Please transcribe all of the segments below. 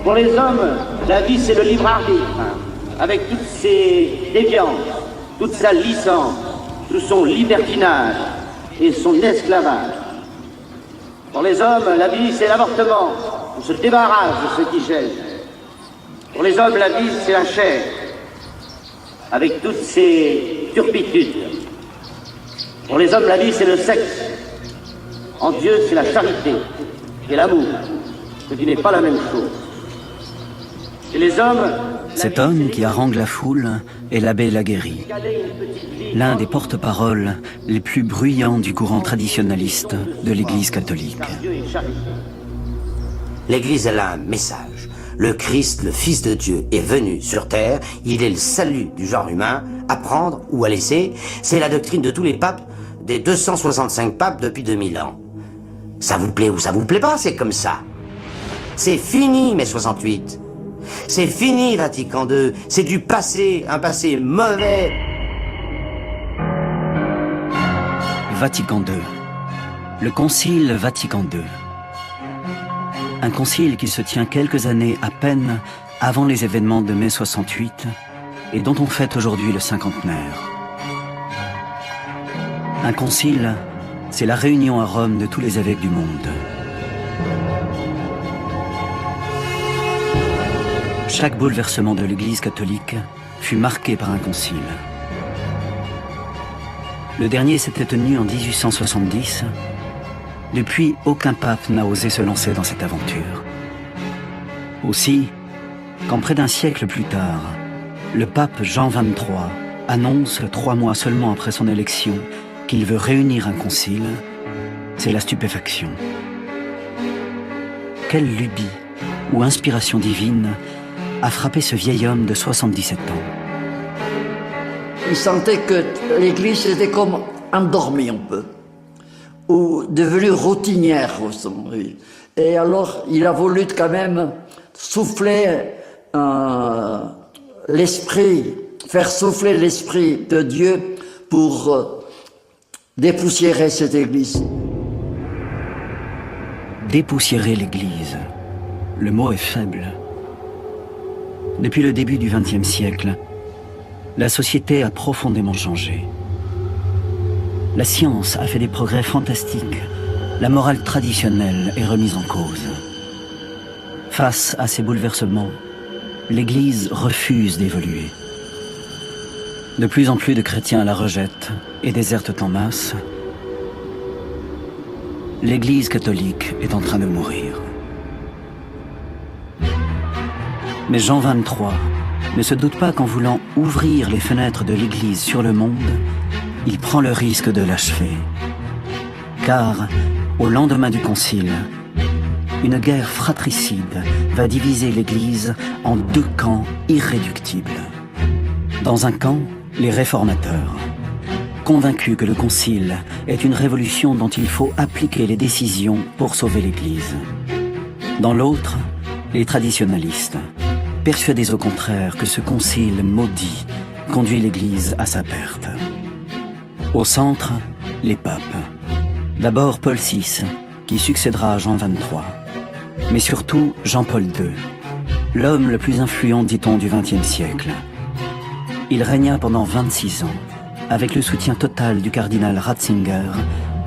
Pour les hommes, la vie c'est le libre arbitre, avec toutes ses déviances, toute sa licence, tout son libertinage et son esclavage. Pour les hommes, la vie c'est l'avortement, on se débarrasse de ce qui gêne. Pour les hommes, la vie c'est la chair, avec toutes ses turpitudes. Pour les hommes, la vie c'est le sexe. En Dieu, c'est la charité et l'amour, ce qui n'est pas la même chose. Et les hommes... Cet homme qui harangue la foule est l'abbé Laguérie, l'un des porte-paroles les plus bruyants du courant traditionnaliste de l'Église catholique. L'Église, elle a un message. Le Christ, le Fils de Dieu, est venu sur terre. Il est le salut du genre humain, à prendre ou à laisser. C'est la doctrine de tous les papes, des 265 papes depuis 2000 ans. Ça vous plaît ou ça vous plaît pas, c'est comme ça. C'est fini, mai 68. C'est fini, Vatican II. C'est du passé, un passé mauvais. Vatican II. Le Concile Vatican II. Un concile qui se tient quelques années à peine avant les événements de mai 68 et dont on fête aujourd'hui le cinquantenaire. Un concile, c'est la réunion à Rome de tous les évêques du monde. Chaque bouleversement de l'Église catholique fut marqué par un concile. Le dernier s'était tenu en 1870. Depuis, aucun pape n'a osé se lancer dans cette aventure. Aussi, quand près d'un siècle plus tard, le pape Jean XXIII annonce, 3 mois seulement après son élection, qu'il veut réunir un concile, c'est la stupéfaction. Quelle lubie ou inspiration divine a frappé ce vieil homme de 77 ans. Il sentait que l'Église était comme endormie un peu, ou devenue routinière au son. Et alors, il a voulu quand même souffler l'esprit, faire souffler l'esprit de Dieu pour dépoussiérer cette Église. Dépoussiérer l'Église, le mot est faible. Depuis le début du XXe siècle, la société a profondément changé. La science a fait des progrès fantastiques. La morale traditionnelle est remise en cause. Face à ces bouleversements, l'Église refuse d'évoluer. De plus en plus de chrétiens la rejettent et désertent en masse. L'Église catholique est en train de mourir. Mais Jean XXIII ne se doute pas qu'en voulant ouvrir les fenêtres de l'Église sur le monde, il prend le risque de l'achever. Car, au lendemain du Concile, une guerre fratricide va diviser l'Église en 2 camps irréductibles. Dans un camp, les réformateurs, convaincus que le Concile est une révolution dont il faut appliquer les décisions pour sauver l'Église. Dans l'autre, les traditionalistes, persuadés au contraire que ce concile maudit conduit l'Église à sa perte. Au centre, les papes. D'abord Paul VI, qui succédera à Jean XXIII, mais surtout Jean-Paul II, l'homme le plus influent, dit-on, du XXe siècle. Il régna pendant 26 ans, avec le soutien total du cardinal Ratzinger,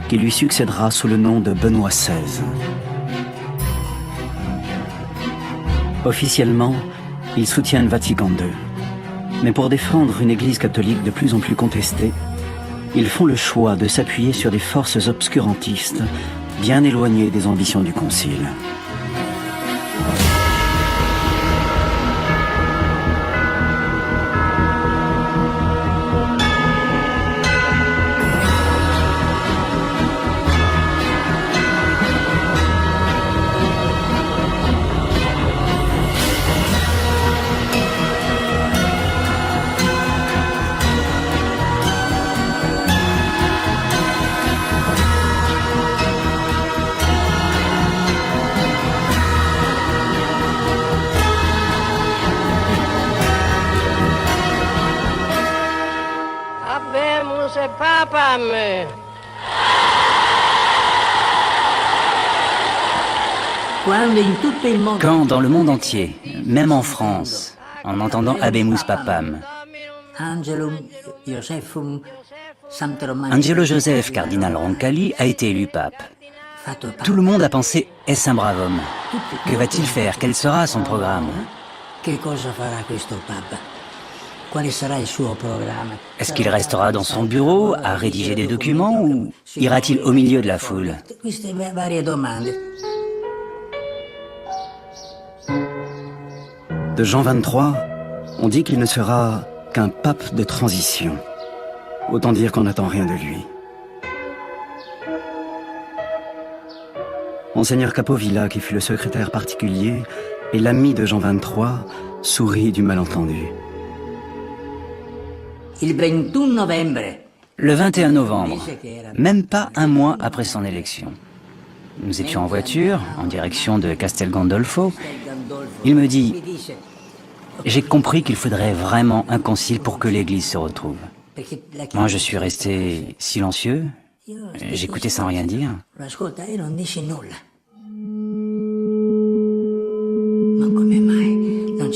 qui lui succédera sous le nom de Benoît XVI. Officiellement, ils soutiennent Vatican II. Mais pour défendre une Église catholique de plus en plus contestée, ils font le choix de s'appuyer sur des forces obscurantistes bien éloignées des ambitions du Concile. Quand dans le monde entier, même en France, en entendant Habemus Papam, Angelo Joseph, cardinal Roncalli, a été élu pape. Tout le monde a pensé « est-ce un brave homme ? Que va-t-il faire ? Quel sera son programme ?» Est-ce qu'il restera dans son bureau à rédiger des documents ou ira-t-il au milieu de la foule ? De Jean XXIII, on dit qu'il ne sera qu'un pape de transition. Autant dire qu'on n'attend rien de lui. Monseigneur Capovilla, qui fut le secrétaire particulier et l'ami de Jean XXIII, sourit du malentendu. Le 21 novembre, même pas un mois après son élection. Nous étions en voiture, en direction de Castel Gandolfo. Il me dit « J'ai compris qu'il faudrait vraiment un concile pour que l'Église se retrouve. » Moi, je suis resté silencieux. J'écoutais sans rien dire.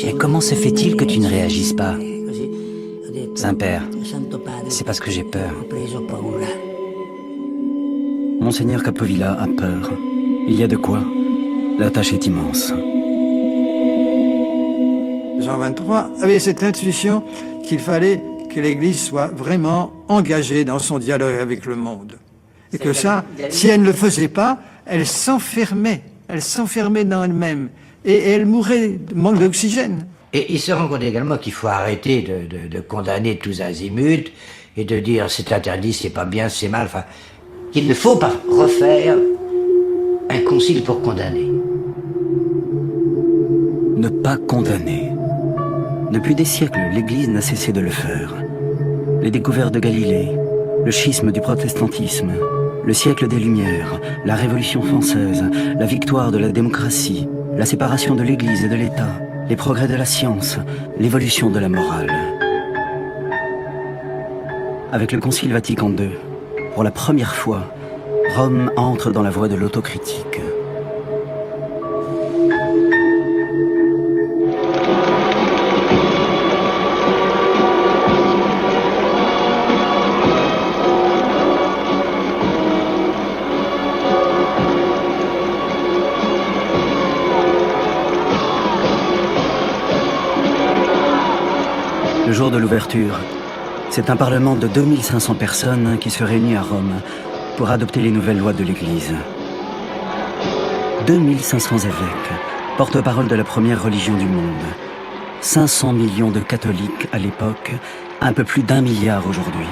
Et comment se fait-il que tu ne réagisses pas ? Saint-Père, c'est parce que j'ai peur. Monseigneur Capovilla a peur. Il y a de quoi. La tâche est immense. Jean XXIII avait cette intuition qu'il fallait que l'Église soit vraiment engagée dans son dialogue avec le monde. Et que ça, si elle ne le faisait pas, elle s'enfermait dans elle-même. Et elle mourrait de manque d'oxygène. Et il se rend compte également qu'il faut arrêter de condamner tous azimuts et de dire c'est interdit, c'est pas bien, c'est mal. Enfin, qu'il ne faut pas refaire un concile pour condamner. Ne pas condamner. Depuis des siècles, l'Église n'a cessé de le faire. Les découvertes de Galilée, le schisme du protestantisme, le siècle des Lumières, la Révolution française, la victoire de la démocratie, la séparation de l'Église et de l'État, les progrès de la science, l'évolution de la morale. Avec le Concile Vatican II, pour la première fois, Rome entre dans la voie de l'autocritique. Le jour de l'ouverture, c'est un parlement de 2500 personnes qui se réunit à Rome pour adopter les nouvelles lois de l'Église. 2500 évêques, porte-parole de la première religion du monde. 500 millions de catholiques à l'époque, un peu plus d'1 milliard aujourd'hui.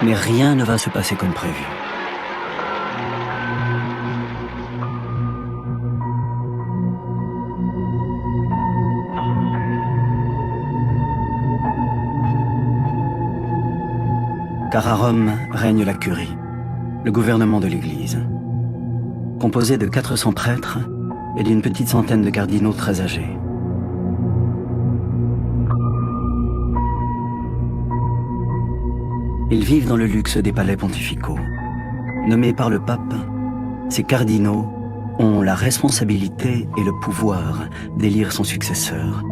Mais rien ne va se passer comme prévu. Car à Rome règne la curie, le gouvernement de l'Église, composé de 400 prêtres et d'une petite centaine de cardinaux très âgés. Ils vivent dans le luxe des palais pontificaux. Nommés par le pape, ces cardinaux ont la responsabilité et le pouvoir d'élire son successeur,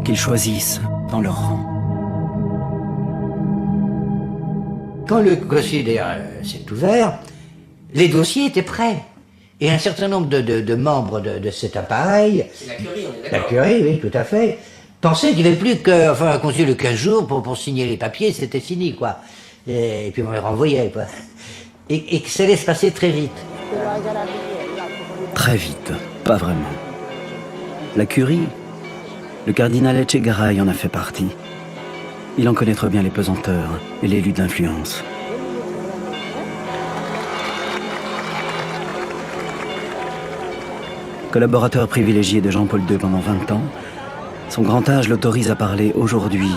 qu'ils choisissent dans leur rang. Quand le concile s'est ouvert, les dossiers étaient prêts. Et un certain nombre de membres de cet appareil, c'est la curie, on est la d'accord. curie, oui, tout à fait, pensaient qu'il n'y avait plus un concile de 15 jours pour signer les papiers, c'était fini, quoi. Et puis on les renvoyait, quoi. Et que ça allait se passer très vite. Très vite, pas vraiment. La curie, le cardinal Etchegaray en a fait partie. Il en connaît trop bien les pesanteurs et les luttes d'influence. Collaborateur privilégié de Jean-Paul II pendant 20 ans, son grand âge l'autorise à parler aujourd'hui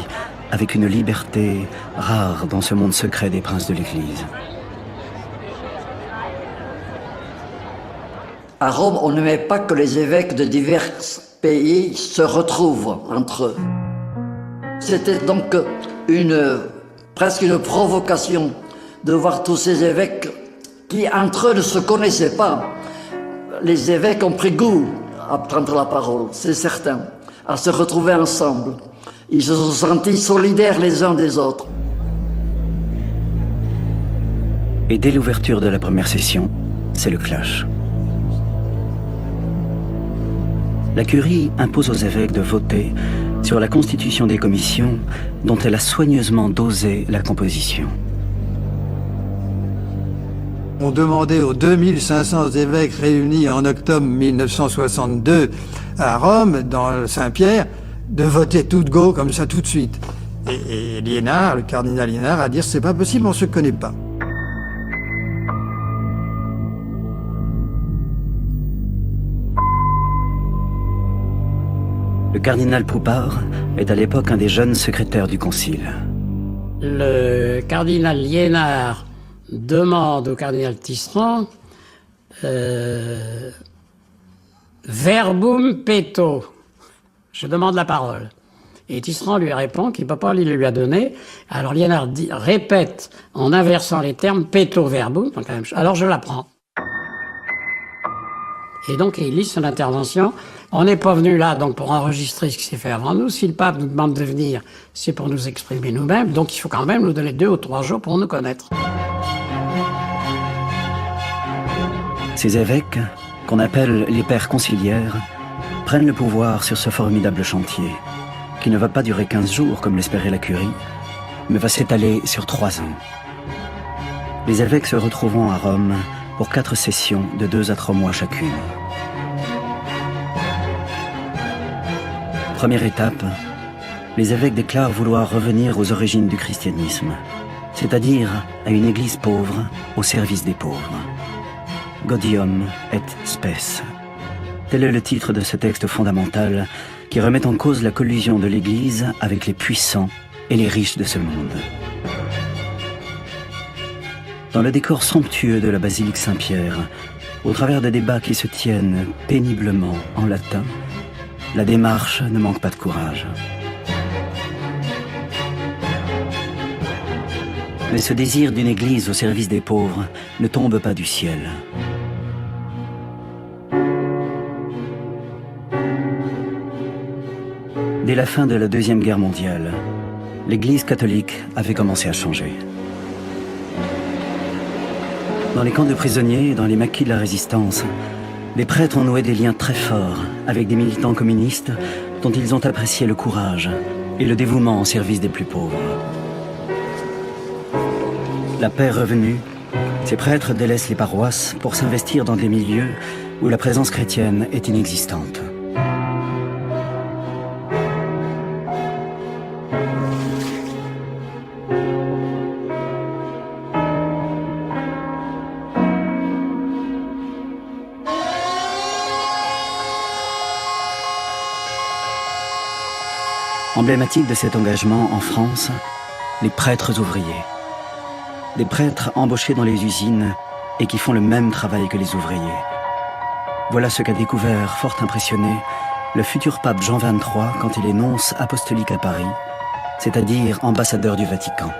avec une liberté rare dans ce monde secret des princes de l'Église. À Rome, on n'aimait pas que les évêques de divers pays se retrouvent entre eux. C'était donc une presque une provocation de voir tous ces évêques qui, entre eux, ne se connaissaient pas. Les évêques ont pris goût à prendre la parole, c'est certain, à se retrouver ensemble. Ils se sont sentis solidaires les uns des autres. Et dès l'ouverture de la première session, c'est le clash. La curie impose aux évêques de voter sur la constitution des commissions dont elle a soigneusement dosé la composition. On demandait aux 2500 évêques réunis en octobre 1962 à Rome, dans Saint-Pierre, de voter tout de go comme ça tout de suite. Et Liénard, le cardinal Liénard, a dit c'est pas possible, on se connaît pas. Le cardinal Poupart est à l'époque un des jeunes secrétaires du concile. Le cardinal Liénard demande au cardinal Tisserand verbum peto. Je demande la parole. Et Tisserand lui répond qu'il ne peut pas lui la donner. Alors Liénard répète en inversant les termes peto verbum. Donc la même chose. Alors je la prends. Et donc il lit son intervention. On n'est pas venu là donc pour enregistrer ce qui s'est fait avant nous. Si le pape nous demande de venir, c'est pour nous exprimer nous-mêmes. Donc il faut quand même nous donner 2 ou 3 jours pour nous connaître. Ces évêques, qu'on appelle les pères conciliaires, prennent le pouvoir sur ce formidable chantier, qui ne va pas durer 15 jours comme l'espérait la curie, mais va s'étaler sur 3 ans. Les évêques se retrouveront à Rome pour 4 sessions de 2 à 3 mois chacune. Première étape, les évêques déclarent vouloir revenir aux origines du christianisme, c'est-à-dire à une église pauvre au service des pauvres. Gaudium et spes. Tel est le titre de ce texte fondamental qui remet en cause la collusion de l'Église avec les puissants et les riches de ce monde. Dans le décor somptueux de la basilique Saint-Pierre, au travers de débats qui se tiennent péniblement en latin, la démarche ne manque pas de courage. Mais ce désir d'une église au service des pauvres ne tombe pas du ciel. Dès la fin de la Deuxième Guerre mondiale, l'Église catholique avait commencé à changer. Dans les camps de prisonniers et dans les maquis de la résistance, les prêtres ont noué des liens très forts avec des militants communistes dont ils ont apprécié le courage et le dévouement au service des plus pauvres. La paix revenue, ces prêtres délaissent les paroisses pour s'investir dans des milieux où la présence chrétienne est inexistante. Emblématique de cet engagement en France, les prêtres ouvriers. Des prêtres embauchés dans les usines et qui font le même travail que les ouvriers. Voilà ce qu'a découvert, fort impressionné, le futur pape Jean XXIII quand il est nonce apostolique à Paris, c'est-à-dire ambassadeur du Vatican.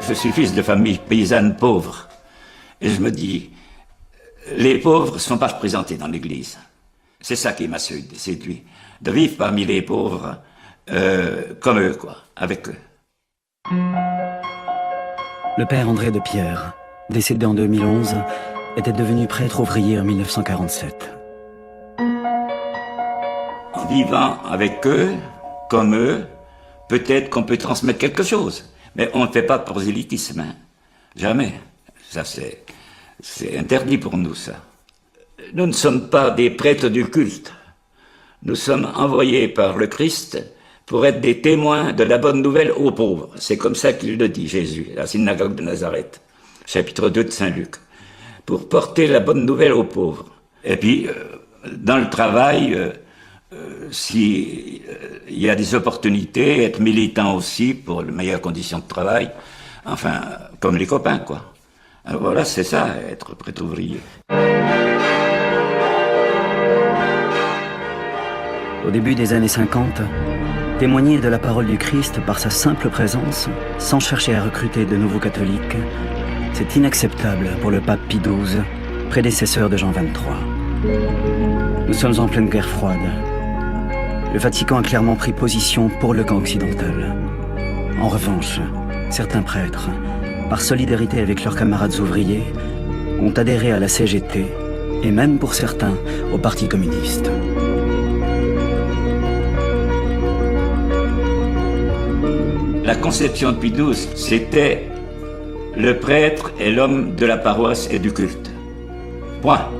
Je suis fils de famille paysanne pauvre. Et je me dis, les pauvres ne sont pas représentés dans l'Église. C'est ça qui m'a séduit, de vivre parmi les pauvres comme eux, quoi, avec eux. Le père André de Pierre, décédé en 2011, était devenu prêtre ouvrier en 1947. En vivant avec eux, comme eux, peut-être qu'on peut transmettre quelque chose. Mais on ne fait pas de prosélytisme, hein. Jamais. Ça, c'est interdit pour nous, ça. Nous ne sommes pas des prêtres du culte. Nous sommes envoyés par le Christ pour être des témoins de la bonne nouvelle aux pauvres. C'est comme ça qu'il le dit, Jésus, à la synagogue de Nazareth, chapitre 2 de Saint-Luc. Pour porter la bonne nouvelle aux pauvres. Et puis, dans le travail, s'il y a des opportunités, être militant aussi pour les meilleures conditions de travail, enfin, comme les copains, quoi. Alors voilà, c'est ça, être prêtre ouvrier. Au début des années 50, Témoigner de la parole du Christ par sa simple présence, sans chercher à recruter de nouveaux catholiques, c'est inacceptable pour le pape Pie XII, prédécesseur de Jean XXIII. Nous sommes en pleine guerre froide. Le Vatican a clairement pris position pour le camp occidental. En revanche, certains prêtres, par solidarité avec leurs camarades ouvriers, ont adhéré à la CGT et même pour certains au Parti communiste. La conception de Pie XII, c'était le prêtre est l'homme de la paroisse et du culte. Point.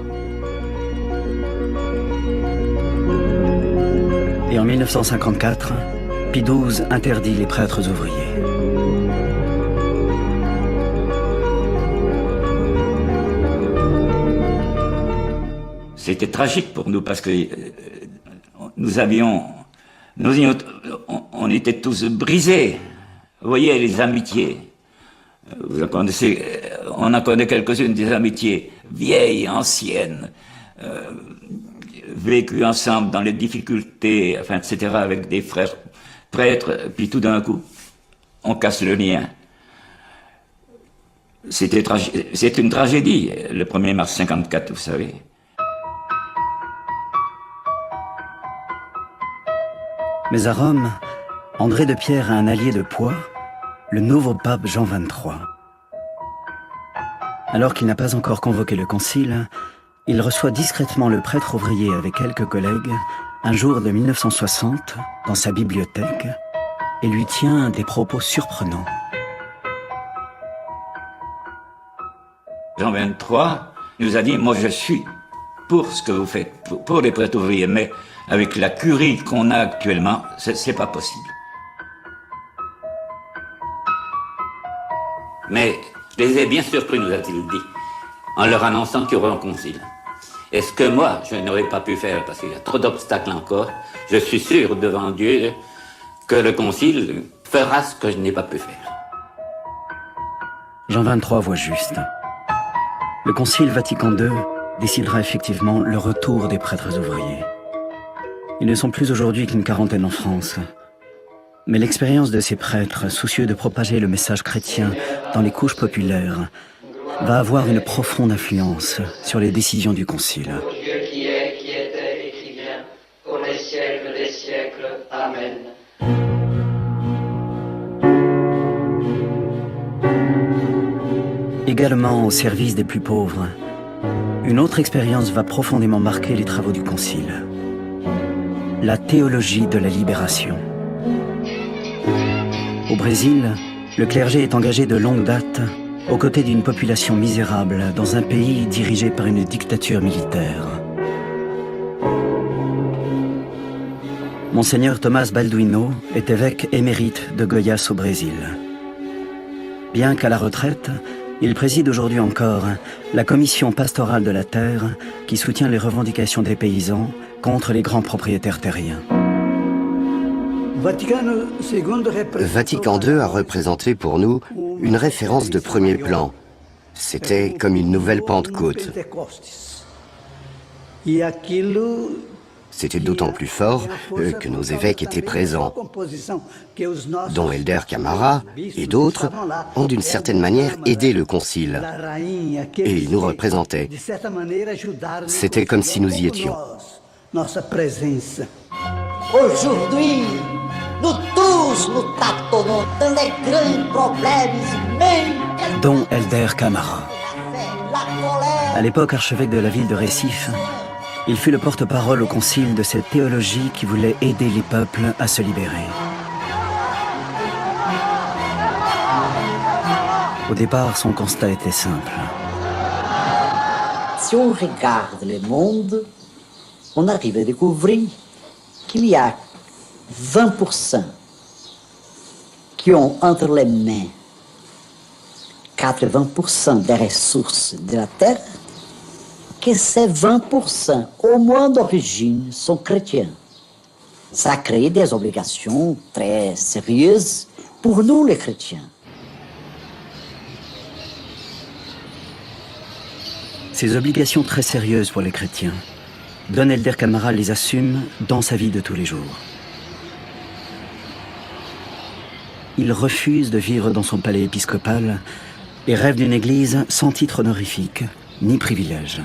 Et en 1954, Pie XII interdit les prêtres ouvriers. C'était tragique pour nous parce que on était tous brisés. Vous voyez les amitiés. Vous connaissez, on en connaît quelques-unes des amitiés vieilles, anciennes, vécues ensemble dans les difficultés, enfin, etc., avec des frères prêtres, puis tout d'un coup, on casse le lien. C'est une tragédie, le 1er mars 54, vous savez. Mais à Rome, André de Pierre a un allié de poids, le nouveau pape Jean XXIII. Alors qu'il n'a pas encore convoqué le concile, il reçoit discrètement le prêtre ouvrier avec quelques collègues un jour de 1960 dans sa bibliothèque et lui tient des propos surprenants. Jean XXIII nous a dit, moi je suis pour ce que vous faites, pour les prêtres ouvriers, mais avec la curie qu'on a actuellement, c'est pas possible. Mais je les ai bien surpris, nous a-t-il dit, en leur annonçant qu'il y aura un concile. Est-ce que moi, je n'aurais pas pu faire, parce qu'il y a trop d'obstacles encore, je suis sûr devant Dieu que le concile fera ce que je n'ai pas pu faire. Jean XXIII voit juste. Le concile Vatican II décidera effectivement le retour des prêtres ouvriers. Ils ne sont plus aujourd'hui qu'une quarantaine en France. Mais l'expérience de ces prêtres, soucieux de propager le message chrétien dans les couches populaires, va avoir une profonde influence sur les décisions du Concile. Dieu qui est, qui était et qui vient, pour les siècles des siècles. Amen. Également au service des plus pauvres, une autre expérience va profondément marquer les travaux du Concile. La théologie de la libération. Au Brésil, le clergé est engagé de longue date aux côtés d'une population misérable dans un pays dirigé par une dictature militaire. Monseigneur Tomás Balduino est évêque émérite de Goiás au Brésil. Bien qu'à la retraite, il préside aujourd'hui encore la commission pastorale de la terre qui soutient les revendications des paysans contre les grands propriétaires terriens. Vatican II a représenté pour nous une référence de premier plan. C'était comme une nouvelle Pentecôte. C'était d'autant plus fort que nos évêques étaient présents, dont Helder Camara et d'autres ont d'une certaine manière aidé le concile. Et ils nous représentaient. C'était comme si nous y étions. Aujourd'hui, nous tous nous tâtonnons dans des grands problèmes humains. Dont Helder Camara. À l'époque archevêque de la ville de Recife, il fut le porte-parole au concile de cette théologie qui voulait aider les peuples à se libérer. Au départ, son constat était simple. Si on regarde le monde, on arrive à découvrir qu'il y a 20% qui ont entre les mains 80% des ressources de la terre, que ces 20%, au moins d'origine, sont chrétiens. Ça crée des obligations très sérieuses pour nous, les chrétiens. Ces obligations très sérieuses pour les chrétiens, Don Helder Camara les assume dans sa vie de tous les jours. il refuse de vivre dans son palais épiscopal et rêve d'une église sans titre honorifique ni privilège.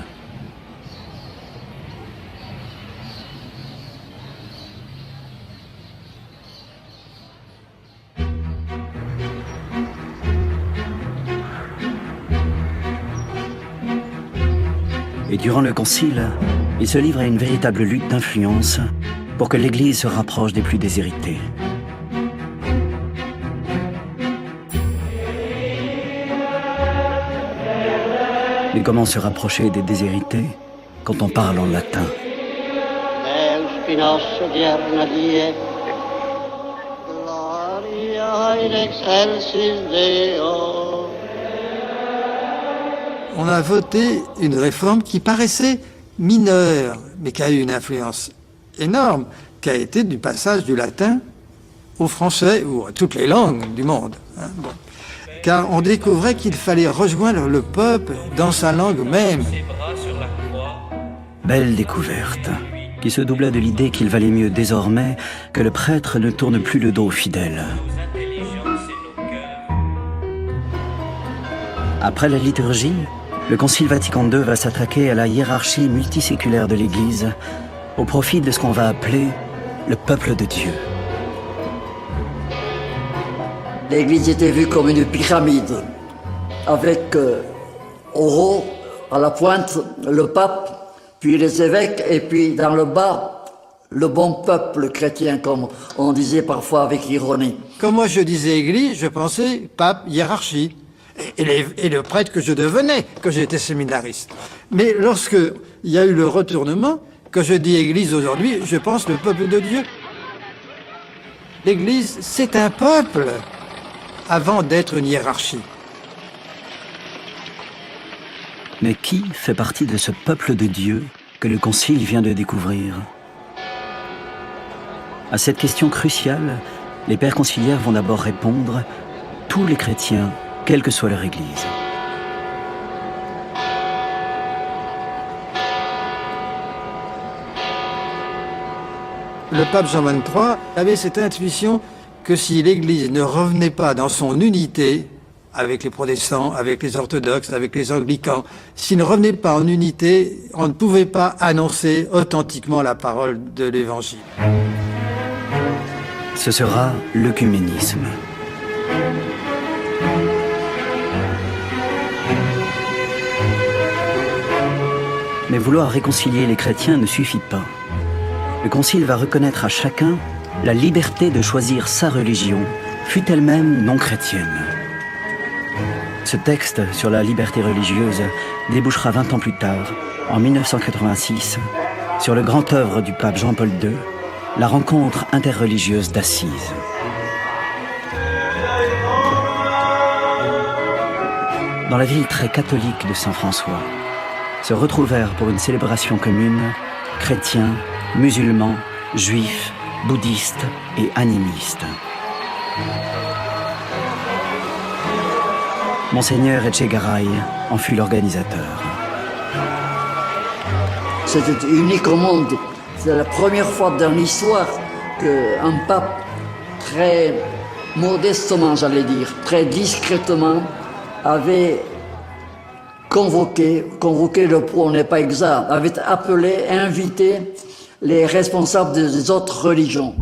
Et durant le concile, il se livre à une véritable lutte d'influence pour que l'Église se rapproche des plus déshérités. Mais comment se rapprocher des déshérités quand on parle en latin? On a voté une réforme qui paraissait mineure, mais qui a eu une influence énorme, qui a été du passage du latin au français ou à toutes les langues du monde. Bon. Car on découvrait qu'il fallait rejoindre le peuple dans sa langue même. Belle découverte, qui se doubla de l'idée qu'il valait mieux désormais que le prêtre ne tourne plus le dos aux fidèles. Après la liturgie, le Concile Vatican II va s'attaquer à la hiérarchie multiséculaire de l'Église au profit de ce qu'on va appeler le peuple de Dieu. L'Église était vue comme une pyramide, avec au haut, à la pointe, le pape, puis les évêques, et puis dans le bas, le bon peuple chrétien, comme on disait parfois avec ironie. Comme moi je disais Église, je pensais pape, hiérarchie. Et le prêtre que je devenais, que j'étais séminariste. Mais lorsque il y a eu le retournement, quand je dis Église aujourd'hui, je pense le peuple de Dieu. L'Église, c'est un peuple, avant d'être une hiérarchie. Mais qui fait partie de ce peuple de Dieu que le Concile vient de découvrir? À cette question cruciale, les pères conciliaires vont d'abord répondre « tous les chrétiens », quelle que soit leur Église. Le pape Jean XXIII avait cette intuition que si l'Église ne revenait pas dans son unité, avec les protestants, avec les orthodoxes, avec les anglicans, s'il ne revenait pas en unité, on ne pouvait pas annoncer authentiquement la parole de l'Évangile. Ce sera l'œcuménisme. Mais vouloir réconcilier les chrétiens ne suffit pas. Le Concile va reconnaître à chacun la liberté de choisir sa religion, fût elle-même non chrétienne. Ce texte sur la liberté religieuse débouchera 20 ans plus tard, en 1986, sur le grand œuvre du pape Jean-Paul II, la rencontre interreligieuse d'Assise. Dans la ville très catholique de Saint-François, se retrouvèrent pour une célébration commune chrétiens, musulmans, juifs, bouddhistes et animistes. Monseigneur Etchegaray en fut l'organisateur. C'était unique au monde. C'est la première fois dans l'histoire qu'un pape très modestement, j'allais dire, très discrètement, avait convoqué, le point n'est pas exact, avait appelé, invité les responsables des autres religions.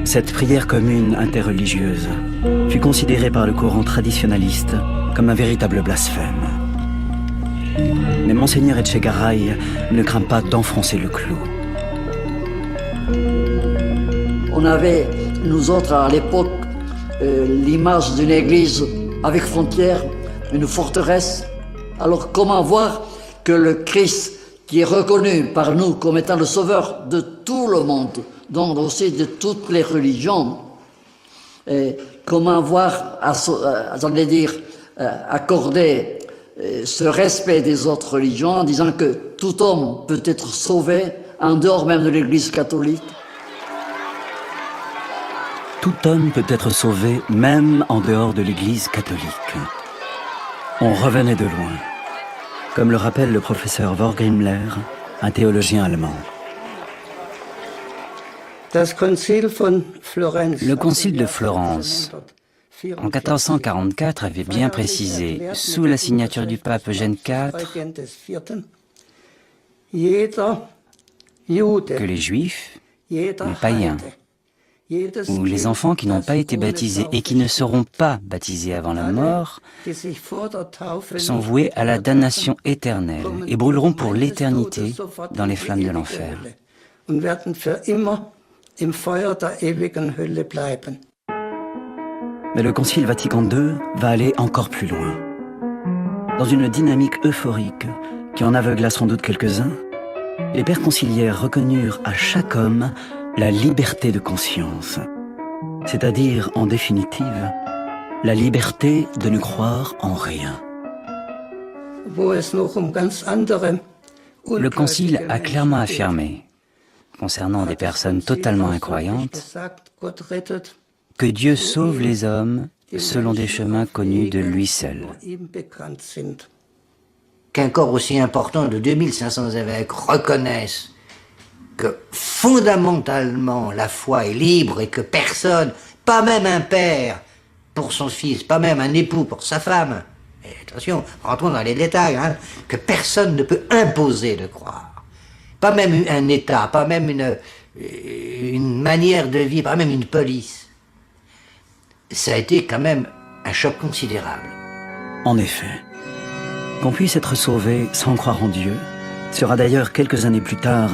Cette prière commune interreligieuse fut considérée par le courant traditionnaliste comme un véritable blasphème. Mais Monseigneur Etchegaray ne craint pas d'enfoncer le clou. On avait, nous autres, à l'époque, l'image d'une église avec frontières, une forteresse. Alors comment voir que le Christ, qui est reconnu par nous comme étant le sauveur de tout le monde, donc aussi de toutes les religions, et comment voir, j'allais dire, accorder ce respect des autres religions en disant que tout homme peut être sauvé en dehors même de l'Église catholique. Tout homme peut être sauvé même en dehors de l'Église catholique. On revenait de loin, comme le rappelle le professeur Vorgrimler, un théologien allemand. Le concile de Florence, en 1444, avait bien précisé, sous la signature du pape Eugène IV, que les Juifs, les païens, ou les enfants qui n'ont pas été baptisés et qui ne seront pas baptisés avant la mort, sont voués à la damnation éternelle et brûleront pour l'éternité dans les flammes de l'enfer. Mais le Concile Vatican II va aller encore plus loin. Dans une dynamique euphorique qui en aveugla sans doute quelques-uns, les pères conciliaires reconnurent à chaque homme la liberté de conscience, c'est-à-dire, en définitive, la liberté de ne croire en rien. Le Concile a clairement affirmé, concernant des personnes totalement incroyantes, que Dieu sauve les hommes selon des chemins connus de lui seul. Qu'un corps aussi important de 2500 évêques reconnaissent que fondamentalement la foi est libre et que personne, pas même un père pour son fils, pas même un époux pour sa femme, et attention, rentrons dans les détails, hein, que personne ne peut imposer de croire. Pas même un État, pas même une manière de vivre, pas même une police. Ça a été quand même un choc considérable. En effet, qu'on puisse être sauvé sans croire en Dieu sera d'ailleurs quelques années plus tard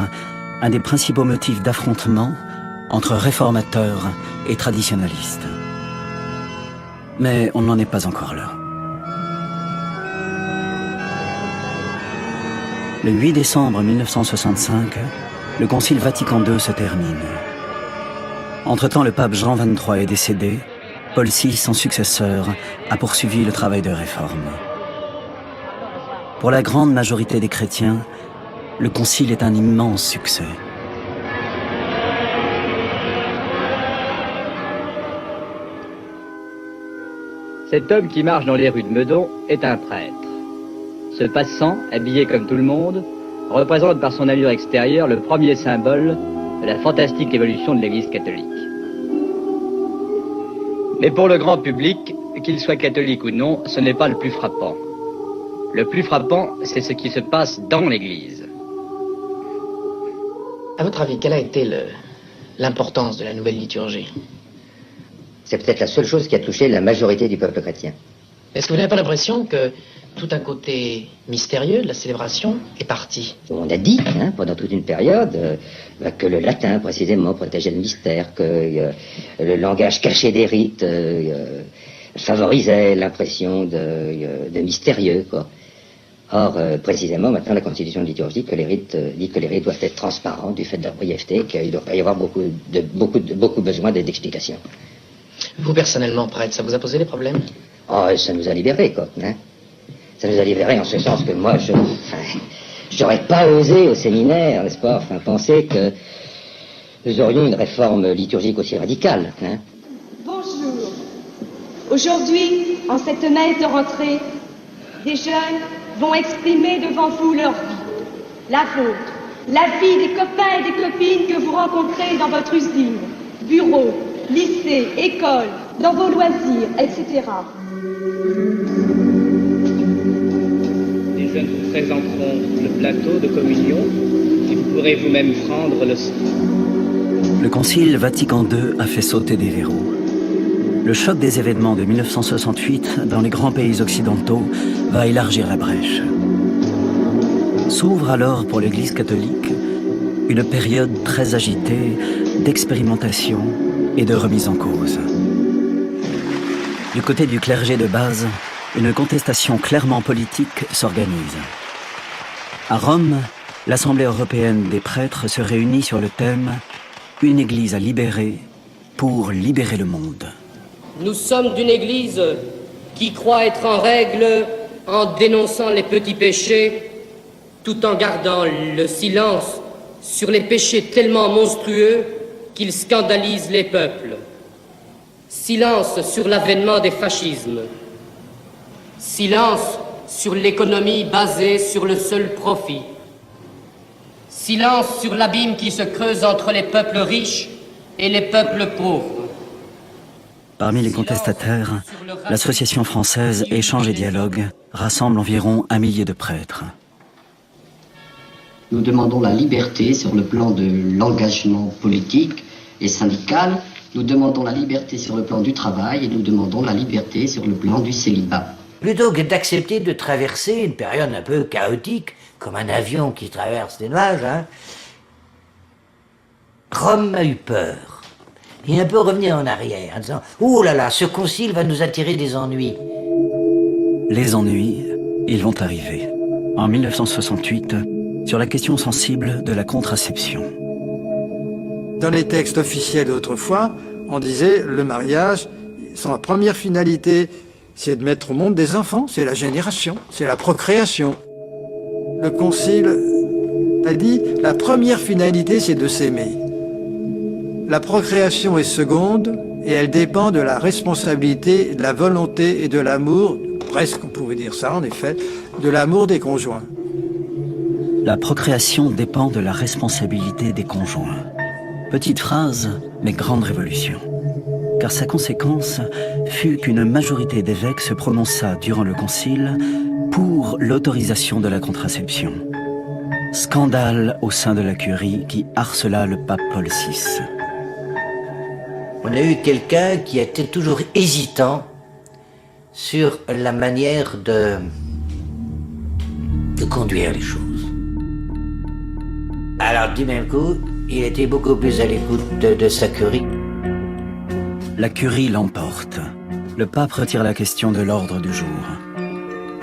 un des principaux motifs d'affrontement entre réformateurs et traditionalistes. Mais on n'en est pas encore là. Le 8 décembre 1965, le Concile Vatican II se termine. Entre-temps, le pape Jean XXIII est décédé. Paul VI, son successeur, a poursuivi le travail de réforme. Pour la grande majorité des chrétiens, le Concile est un immense succès. Cet homme qui marche dans les rues de Meudon est un prêtre. Ce passant, habillé comme tout le monde, représente par son allure extérieure le premier symbole de la fantastique évolution de l'Église catholique. Mais pour le grand public, qu'il soit catholique ou non, ce n'est pas le plus frappant. Le plus frappant, c'est ce qui se passe dans l'Église. À votre avis, quelle a été l'importance de la nouvelle liturgie? C'est peut-être la seule chose qui a touché la majorité du peuple chrétien. Est-ce que vous n'avez pas l'impression que tout un côté mystérieux de la célébration est parti? On a dit, pendant toute une période, que le latin, précisément, protégeait le mystère, que le langage caché des rites favorisait l'impression de mystérieux, quoi. Or, précisément, maintenant, la Constitution de liturgie dit que les rites doivent être transparents du fait de leur brièveté, qu'il doit pas y avoir beaucoup besoin d'explications. Vous, personnellement, prêtre, ça vous a posé des problèmes? Oh, ça nous a libérés, quoi. Ça nous a libérés en ce sens que moi, j'aurais pas osé au séminaire, n'est-ce pas, penser que nous aurions une réforme liturgique aussi radicale. Bonjour. Aujourd'hui, en cette messe de rentrée, des jeunes vont exprimer devant vous leur vie, la vôtre, la vie des copains et des copines que vous rencontrez dans votre usine, bureau, lycée, école, dans vos loisirs, etc. Les jeunes vous présenteront le plateau de communion et vous pourrez vous-même prendre le sang. Le Concile Vatican II a fait sauter des verrous. Le choc des événements de 1968 dans les grands pays occidentaux va élargir la brèche. S'ouvre alors pour l'Église catholique une période très agitée d'expérimentation et de remise en cause. Du côté du clergé de base, une contestation clairement politique s'organise. À Rome, l'Assemblée européenne des prêtres se réunit sur le thème « Une Église à libérer pour libérer le monde ». Nous sommes d'une Église qui croit être en règle en dénonçant les petits péchés, tout en gardant le silence sur les péchés tellement monstrueux qu'ils scandalisent les peuples. Silence sur l'avènement des fascismes. Silence sur l'économie basée sur le seul profit. Silence sur l'abîme qui se creuse entre les peuples riches et les peuples pauvres. Parmi les contestataires, l'association française Échange et Dialogue rassemble environ 1 millier de prêtres. Nous demandons la liberté sur le plan de l'engagement politique et syndical. Nous demandons la liberté sur le plan du travail et nous demandons la liberté sur le plan du célibat. Plutôt que d'accepter de traverser une période un peu chaotique, comme un avion qui traverse des nuages, Rome a eu peur. Il est un peu revenu en arrière en disant « Oh là là, ce concile va nous attirer des ennuis ». Les ennuis, ils vont arriver. En 1968, sur la question sensible de la contraception. Dans les textes officiels d'autrefois, on disait le mariage, sa première finalité, c'est de mettre au monde des enfants, c'est la génération, c'est la procréation. Le Concile a dit la première finalité, c'est de s'aimer. La procréation est seconde et elle dépend de la responsabilité, de la volonté et de l'amour, presque on pouvait dire ça en effet, de l'amour des conjoints. La procréation dépend de la responsabilité des conjoints. Petite phrase, mais grande révolution. Car sa conséquence fut qu'une majorité d'évêques se prononça durant le concile pour l'autorisation de la contraception. Scandale au sein de la curie qui harcela le pape Paul VI. On a eu quelqu'un qui était toujours hésitant sur la manière de conduire les choses. Alors du même coup, il était beaucoup plus à l'écoute de sa curie. La curie l'emporte. Le pape retire la question de l'ordre du jour.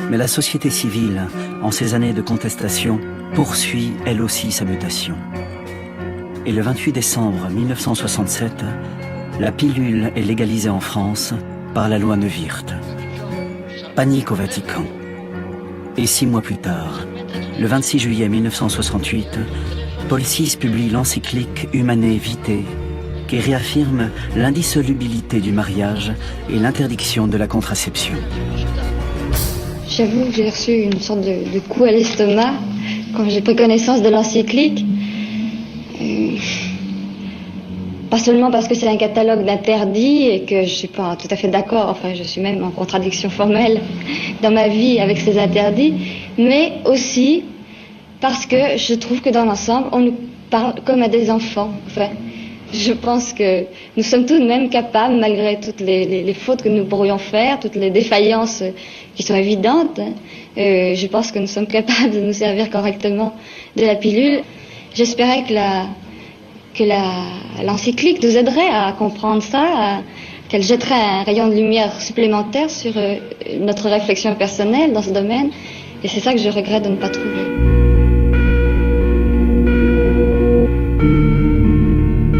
Mais la société civile, en ces années de contestation, poursuit elle aussi sa mutation. Et le 28 décembre 1967, la pilule est légalisée en France par la loi Neuwirth. Panique au Vatican. Et 6 mois plus tard, le 26 juillet 1968, Paul VI publie l'encyclique Humanae Vitae, qui réaffirme l'indissolubilité du mariage et l'interdiction de la contraception. J'avoue que j'ai reçu une sorte de coup à l'estomac quand j'ai pris connaissance de l'encyclique. Pas seulement parce que c'est un catalogue d'interdits et que je suis pas tout à fait d'accord, enfin je suis même en contradiction formelle dans ma vie avec ces interdits, mais aussi parce que je trouve que dans l'ensemble, on nous parle comme à des enfants. Enfin, je pense que nous sommes tout de même capables, malgré toutes les fautes que nous pourrions faire, toutes les défaillances qui sont évidentes, je pense que nous sommes capables de nous servir correctement de la pilule. J'espérais que l'encyclique nous aiderait à comprendre ça, qu'elle jetterait un rayon de lumière supplémentaire sur notre réflexion personnelle dans ce domaine. Et c'est ça que je regrette de ne pas trouver.